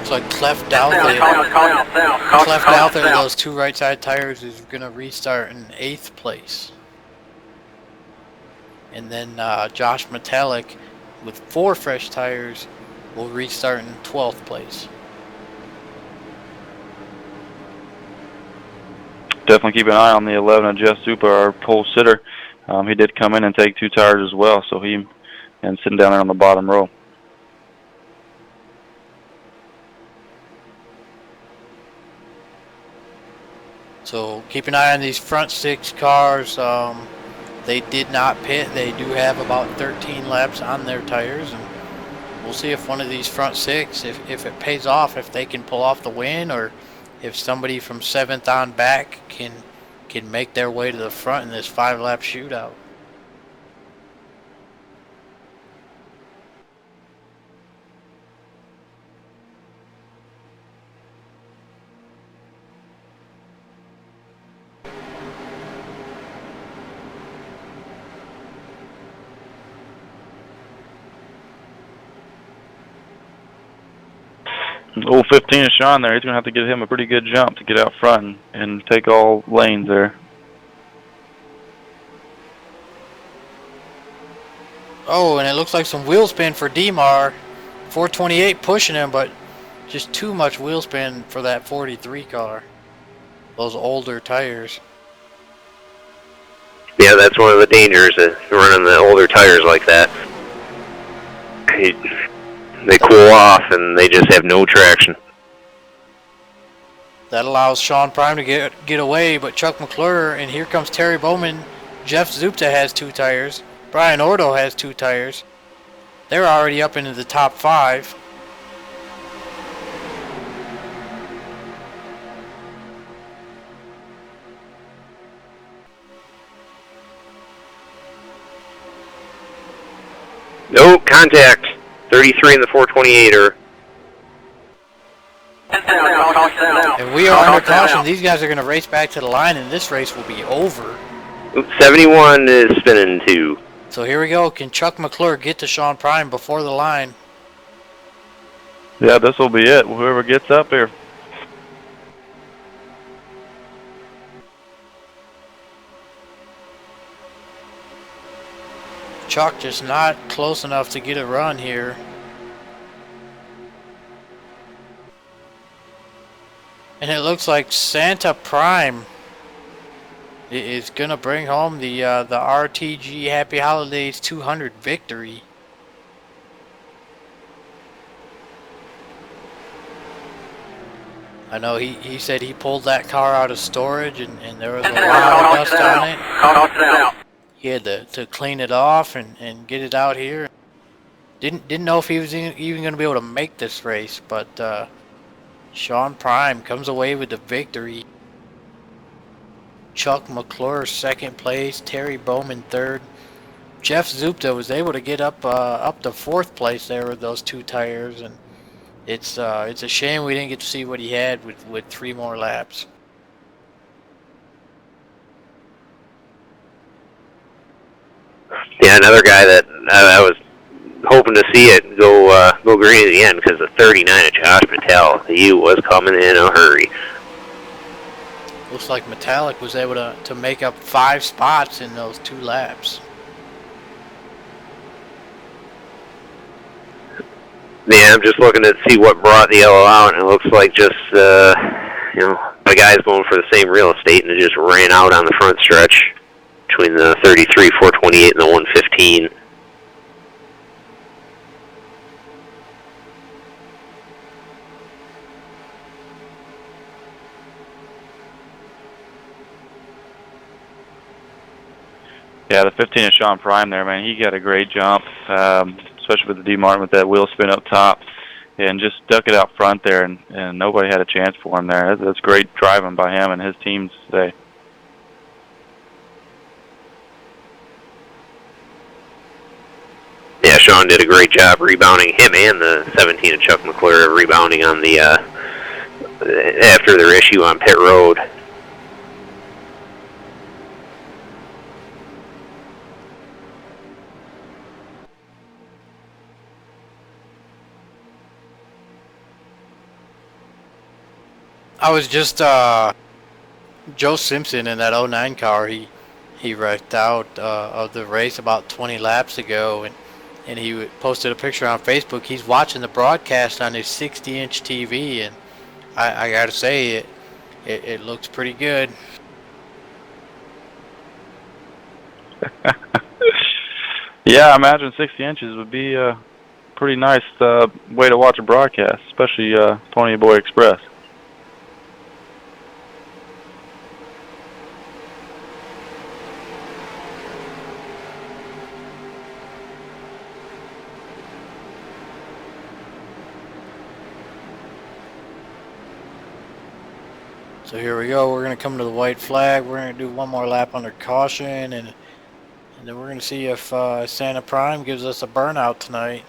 Looks like cleft out there, those 2 right side tires is going to restart in 8th place. And then Josh Metallic with 4 fresh tires will restart in 12th place. Definitely keep an eye on the 11 of Jeff Zupa, our pole sitter. He did come in and take 2 tires as well, so he and sitting down there on the bottom row. So keep an eye on these front 6 cars. They did not pit. They do have about 13 laps on their tires, and we'll see if one of these front 6, if it pays off, if they can pull off the win, or if somebody from 7th on back can make their way to the front in this 5-lap shootout. Old 15 is Sean there. He's going to have to give him a pretty good jump to get out front and take all lanes there. Oh, and it looks like some wheel spin for DMAR. 428 pushing him, but just too much wheel spin for that 43 car. Those older tires. Yeah, that's one of the dangers of running the older tires like that. They cool off and they just have no traction. That allows Sean Prime to get away, but Chuck McClure, and here comes Terry Bowman. Jeff Zupta has 2 tires. Brian Ordo has 2 tires. They're already up into the top 5. No contact. 33 in the 428er. And we are under caution. These guys are going to race back to the line, and this race will be over. 71 is spinning 2. So here we go. Can Chuck McClure get to Sean Prime before the line? Yeah, this will be it. Whoever gets up here. Chuck just not close enough to get a run here. And it looks like Santa Prime is gonna bring home the RTG Happy Holidays 200 victory. I know he said he pulled that car out of storage and there was a lot of dust on it. He had to clean it off and get it out here. Didn't know if he was even going to be able to make this race, but Sean Prime comes away with the victory. Chuck McClure 2nd place, Terry Bowman 3rd. Jeff Zupta was able to get up to 4th place there with those 2 tires, and it's a shame we didn't get to see what he had with 3 more laps. Yeah, another guy that I was hoping to see it go green at the end, because the 39 of Josh Patel, he was coming in a hurry. Looks like Metallic was able to make up 5 spots in those 2 laps. Yeah, I'm just looking to see what brought the yellow out, and it looks like just, the guys going for the same real estate, and it just ran out on the front stretch between the 33, 428, and the 115. Yeah, the 15 is Sean Prime there, man. He got a great jump, especially with the D. Martin with that wheel spin up top, and just stuck it out front there, and nobody had a chance for him there. That's great driving by him and his teams today. Yeah, Sean did a great job rebounding. Him and the 17 of Chuck McClure rebounding on the after their issue on pit road. I was just Joe Simpson in that '09 car. He wrecked out of the race about 20 laps ago, and he posted a picture on Facebook. He's watching the broadcast on his 60-inch TV, and I gotta say it looks pretty good. Yeah, I imagine 60 inches would be a pretty nice way to watch a broadcast, especially Pony Boy Express. So here we go. We're going to come to the white flag. We're going to do one more lap under caution, and then we're going to see if Santa Prime gives us a burnout tonight.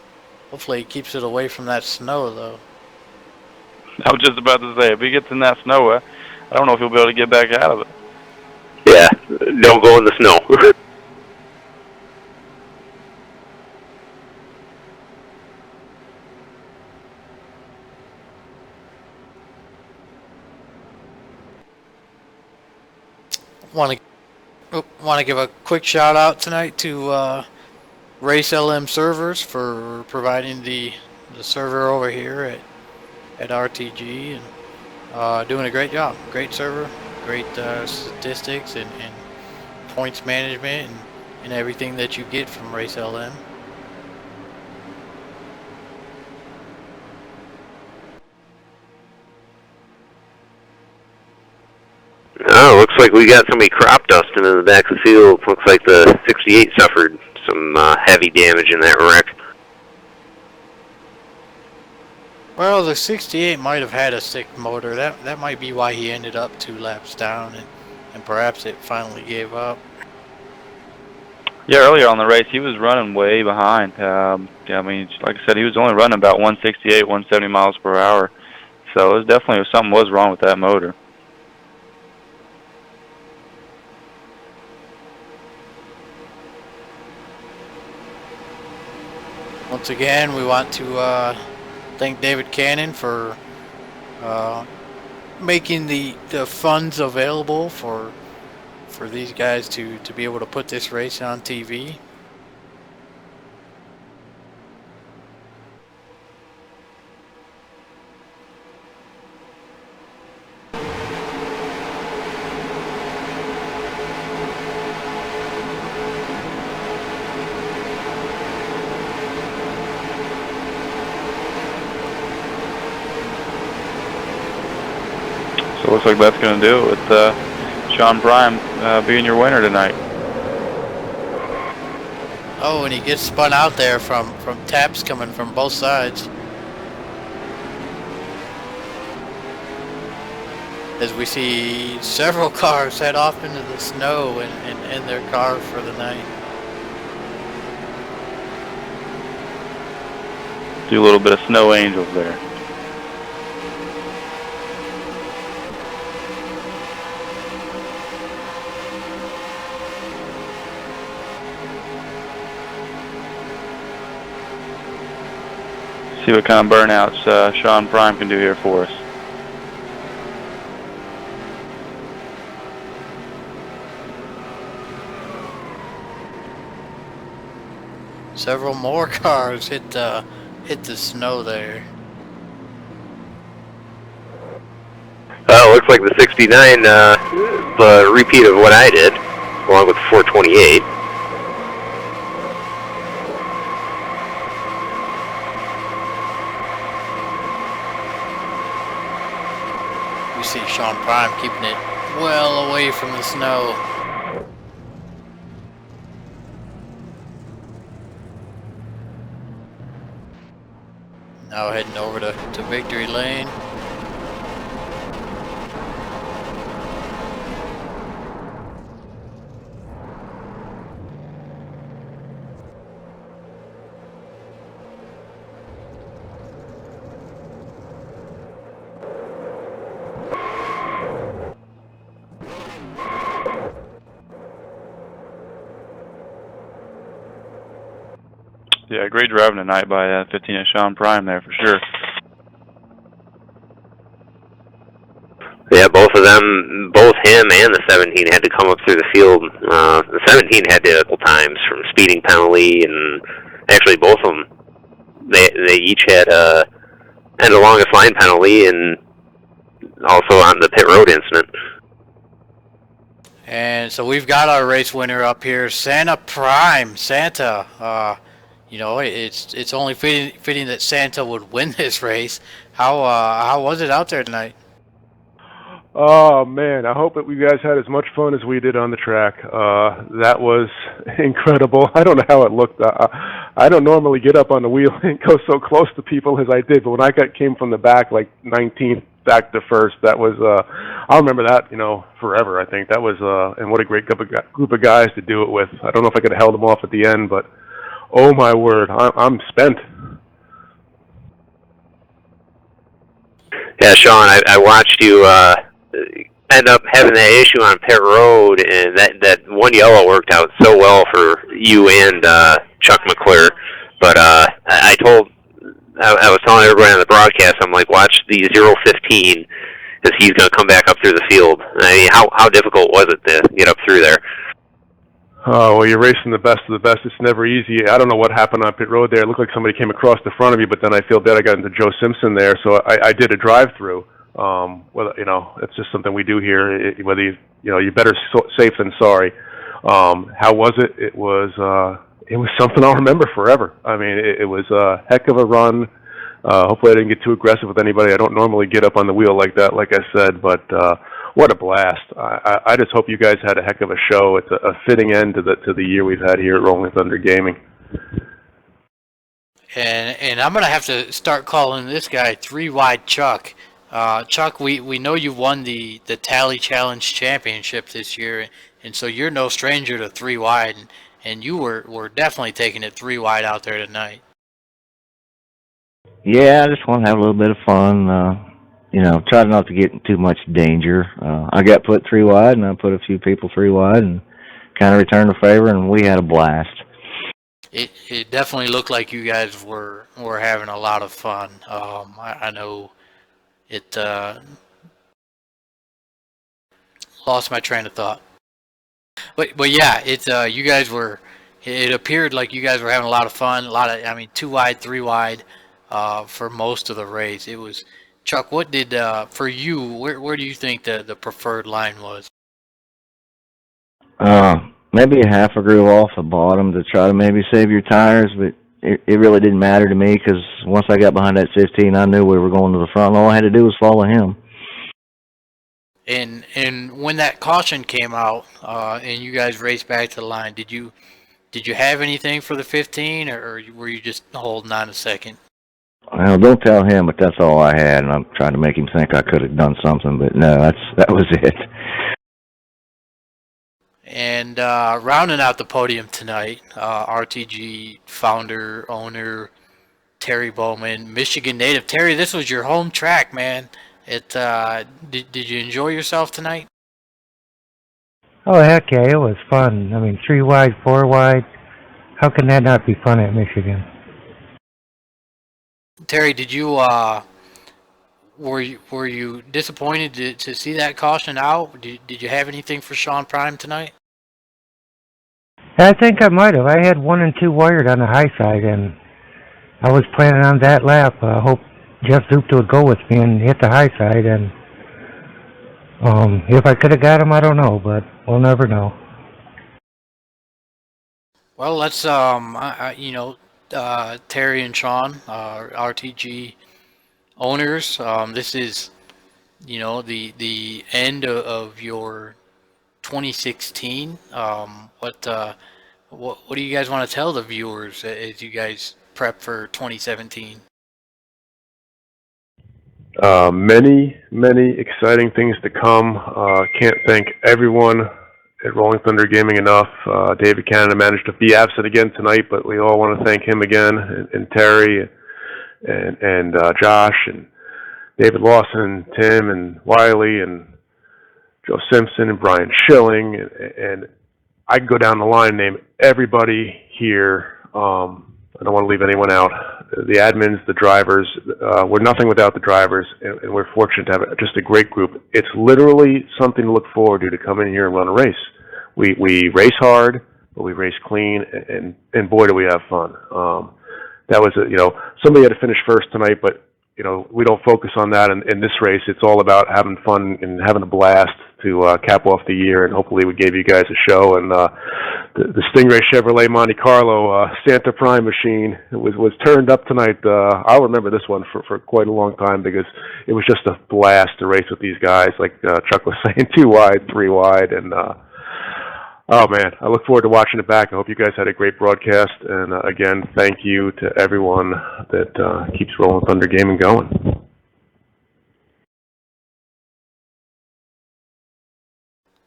Hopefully he keeps it away from that snow, though. I was just about to say, if he gets in that snow, I don't know if he'll be able to get back out of it. Yeah, don't go in the snow. Want to give a quick shout out tonight to Race LM Servers for providing the server over here at RTG, and doing a great job. Great server, great statistics and points management and everything that you get from Race LM. Oh, looks like we got somebody crop dusting in the back of the field. Looks like the 68 suffered some heavy damage in that wreck. Well, the 68 might have had a sick motor. That might be why he ended up 2 laps down, and perhaps it finally gave up. Yeah, earlier on the race, he was running way behind. Yeah, I mean, like I said, he was only running about 168, 170 miles per hour. So it was definitely something was wrong with that motor. Once again, we want to thank David Cannon for making the funds available for these guys to be able to put this race on TV. So it looks like that's going to do it with Sean Prime being your winner tonight. Oh, and he gets spun out there from taps coming from both sides. As we see several cars head off into the snow and end their car for the night. Do a little bit of snow angels there. See what kind of burnouts Sean Prime can do here for us. Several more cars hit the snow there. Looks like the 69, the repeat of what I did, along with 428. We see Sean Prime keeping it well away from the snow. Now heading over to Victory Lane. Yeah, great driving tonight by 15 at Sean Prime there for sure. Yeah, both of them, both him and the 17 had to come up through the field. The 17 had to a couple times from speeding penalty, and actually both of them, they each had a longest line penalty, and also on the pit road incident. And so we've got our race winner up here, Santa Prime. Santa, it's only fitting that Santa would win this race. How was it out there tonight? Oh man, I hope that you guys had as much fun as we did on the track. That was incredible. I don't know how it looked. I don't normally get up on the wheel and go so close to people as I did, but when I came from the back, like 19th back to first, that was I'll remember that, forever. I think that was and what a great group of guys to do it with. I don't know if I could have held them off at the end, but oh my word, I'm spent. Yeah, Sean, I watched you end up having that issue on pit road, and that one yellow worked out so well for you and Chuck McClure. But I was telling everybody on the broadcast, I'm like, watch the 015, because he's going to come back up through the field. I mean, how difficult was it to get up through there? Oh, well, you're racing the best of the best. It's never easy. I don't know what happened on pit road there. It looked like somebody came across the front of me, but then I feel bad I got into Joe Simpson there, so I did a drive-through. Well, it's just something we do here. Whether you're better safe than sorry. How was it? It was something I'll remember forever. I mean, it was a heck of a run. Hopefully I didn't get too aggressive with anybody. I don't normally get up on the wheel like that, like I said, but what a blast. I just hope you guys had a heck of a show. It's a fitting end to the year we've had here at Rolling Thunder Gaming. And I'm going to have to start calling this guy 3-Wide Chuck. Chuck, we know you won the Tally Challenge Championship this year, and so you're no stranger to 3-Wide, and you were definitely taking it 3-Wide out there tonight. Yeah, I just want to have a little bit of fun. Try not to get in too much danger. I got put 3-Wide, and I put a few people 3-Wide, and kind of returned the favor, and we had a blast. It definitely looked like you guys were having a lot of fun. I know it lost my train of thought. But yeah, you guys were. It appeared like you guys were having a lot of fun. 2-Wide, 3-Wide, for most of the race. It was. Chuck, what did for you? Where do you think the preferred line was? Maybe a half a groove off the bottom to try to maybe save your tires, but it really didn't matter to me because once I got behind that 15, I knew we were going to the front. And all I had to do was follow him. And when that caution came out and you guys raced back to the line, did you have anything for the 15, or were you just holding on a second? Well, don't tell him, but that's all I had, and I'm trying to make him think I could have done something, but no, that was it. And rounding out the podium tonight, RTG founder, owner, Terry Bowman, Michigan native. Terry, this was your home track, man. Did you enjoy yourself tonight? Oh, heck yeah, it was fun. I mean, 3-Wide, 4-Wide. How can that not be fun at Michigan? Terry, did you were you disappointed to see that caution out? Did you have anything for Sean Prime tonight? I think I might have. I had 1 and 2 wired on the high side, and I was planning on that lap. I hope Jeff Zupta would go with me and hit the high side, and if I could have got him, I don't know, but we'll never know. Well, let's Terry and Sean, RTG owners. This is, the end of your 2016. What do you guys want to tell the viewers as you guys prep for 2017? Many exciting things to come. Can't thank everyone at Rolling Thunder Gaming enough. David Canada managed to be absent again tonight, but we all want to thank him again, and Terry, and Josh, and David Lawson, and Tim, and Wiley, and Joe Simpson, and Brian Schilling, and I can go down the line and name everybody here. I don't want to leave anyone out. the admins, the drivers. We're nothing without the drivers, and we're fortunate to have just a great group. It's literally something to look forward to come in here and run a race. We race hard, but we race clean, and boy, do we have fun. That was, somebody had to finish first tonight, but, we don't focus on that in this race. It's all about having fun and having a blast to cap off the year, and hopefully we gave you guys a show. And the Stingray Chevrolet Monte Carlo Santa Prime machine was turned up tonight. I'll remember this one for quite a long time because it was just a blast to race with these guys, like Chuck was saying, 2 wide, 3 wide, and oh man, I look forward to watching it back. I hope you guys had a great broadcast, and again, thank you to everyone that keeps Rolling Thunder Gaming going.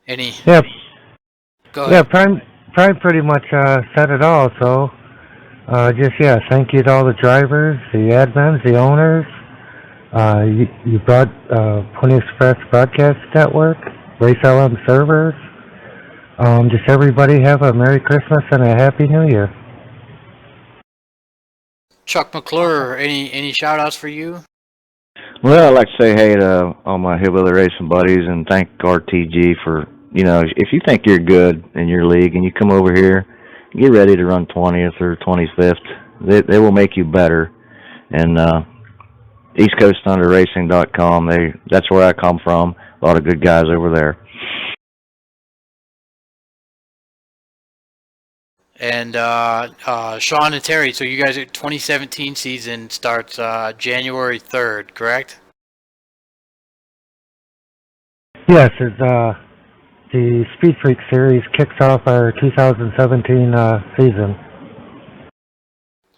Any? Yeah. Go ahead. Yeah, Prime pretty much said it all. So, thank you to all the drivers, the admins, the owners. You brought Pony Express Broadcast Network, Race LM servers. Just everybody have a Merry Christmas and a Happy New Year. Chuck McClure, any shout outs for you? Well, I'd like to say hey to all my Hillbilly Racing buddies and thank RTG for, if you think you're good in your league and you come over here, get ready to run 20th or 25th. They will make you better. And EastCoastThunderRacing.com, that's where I come from. A lot of good guys over there. And Sean and Terry, so you guys' 2017 season starts January 3rd, correct? Yes, the Speed Freak Series kicks off our 2017 season.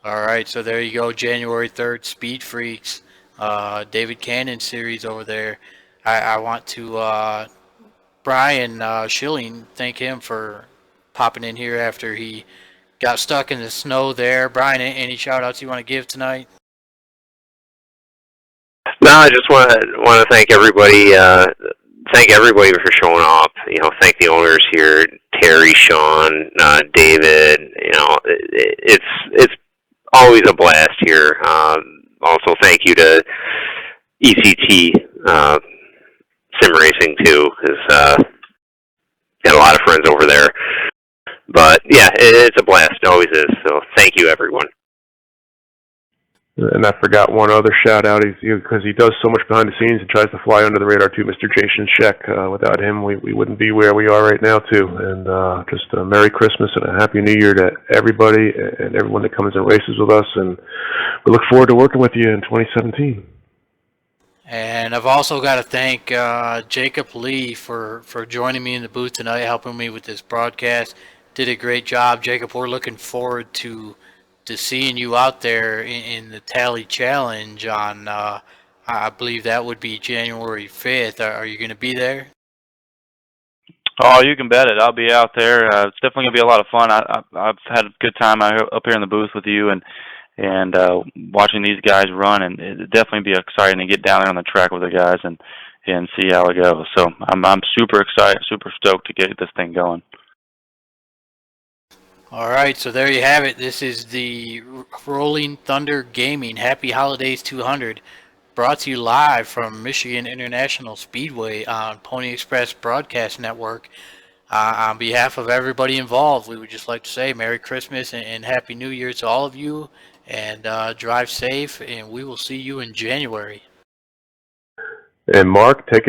All right, so there you go, January 3rd, Speed Freaks, David Cannon series over there. I want to, Brian Schilling, thank him for popping in here after he got stuck in the snow there. Brian, any shout outs you want to give tonight? No, I just want to thank everybody. Thank everybody for showing up. Thank the owners here, Terry, Sean, David. It's always a blast here. Also, thank you to ECT Sim Racing too, because got a lot of friends over there. But yeah, it's a blast. It always is. So thank you, everyone. And I forgot one other shout out because he does so much behind the scenes and tries to fly under the radar too, Mr. Jason Sheck. Without him, we wouldn't be where we are right now too. And just a Merry Christmas and a Happy New Year to everybody and everyone that comes and races with us. And we look forward to working with you in 2017. And I've also got to thank Jacob Lee for joining me in the booth tonight, helping me with this broadcast. Did a great job, Jacob. We're looking forward to seeing you out there in the Tally Challenge on, I believe that would be January 5th. Are you going to be there? Oh, you can bet it. I'll be out there. It's definitely going to be a lot of fun. I've had a good time up here in the booth with you and watching these guys run, and it'd definitely be exciting to get down there on the track with the guys and see how it goes. So I'm super excited, super stoked to get this thing going. All right, so there you have it. This is the Rolling Thunder Gaming Happy Holidays 200, brought to you live from Michigan International Speedway on Pony Express Broadcast Network. On behalf of everybody involved, we would just like to say Merry Christmas and Happy New Year to all of you, and drive safe, and we will see you in January. And Mark, take a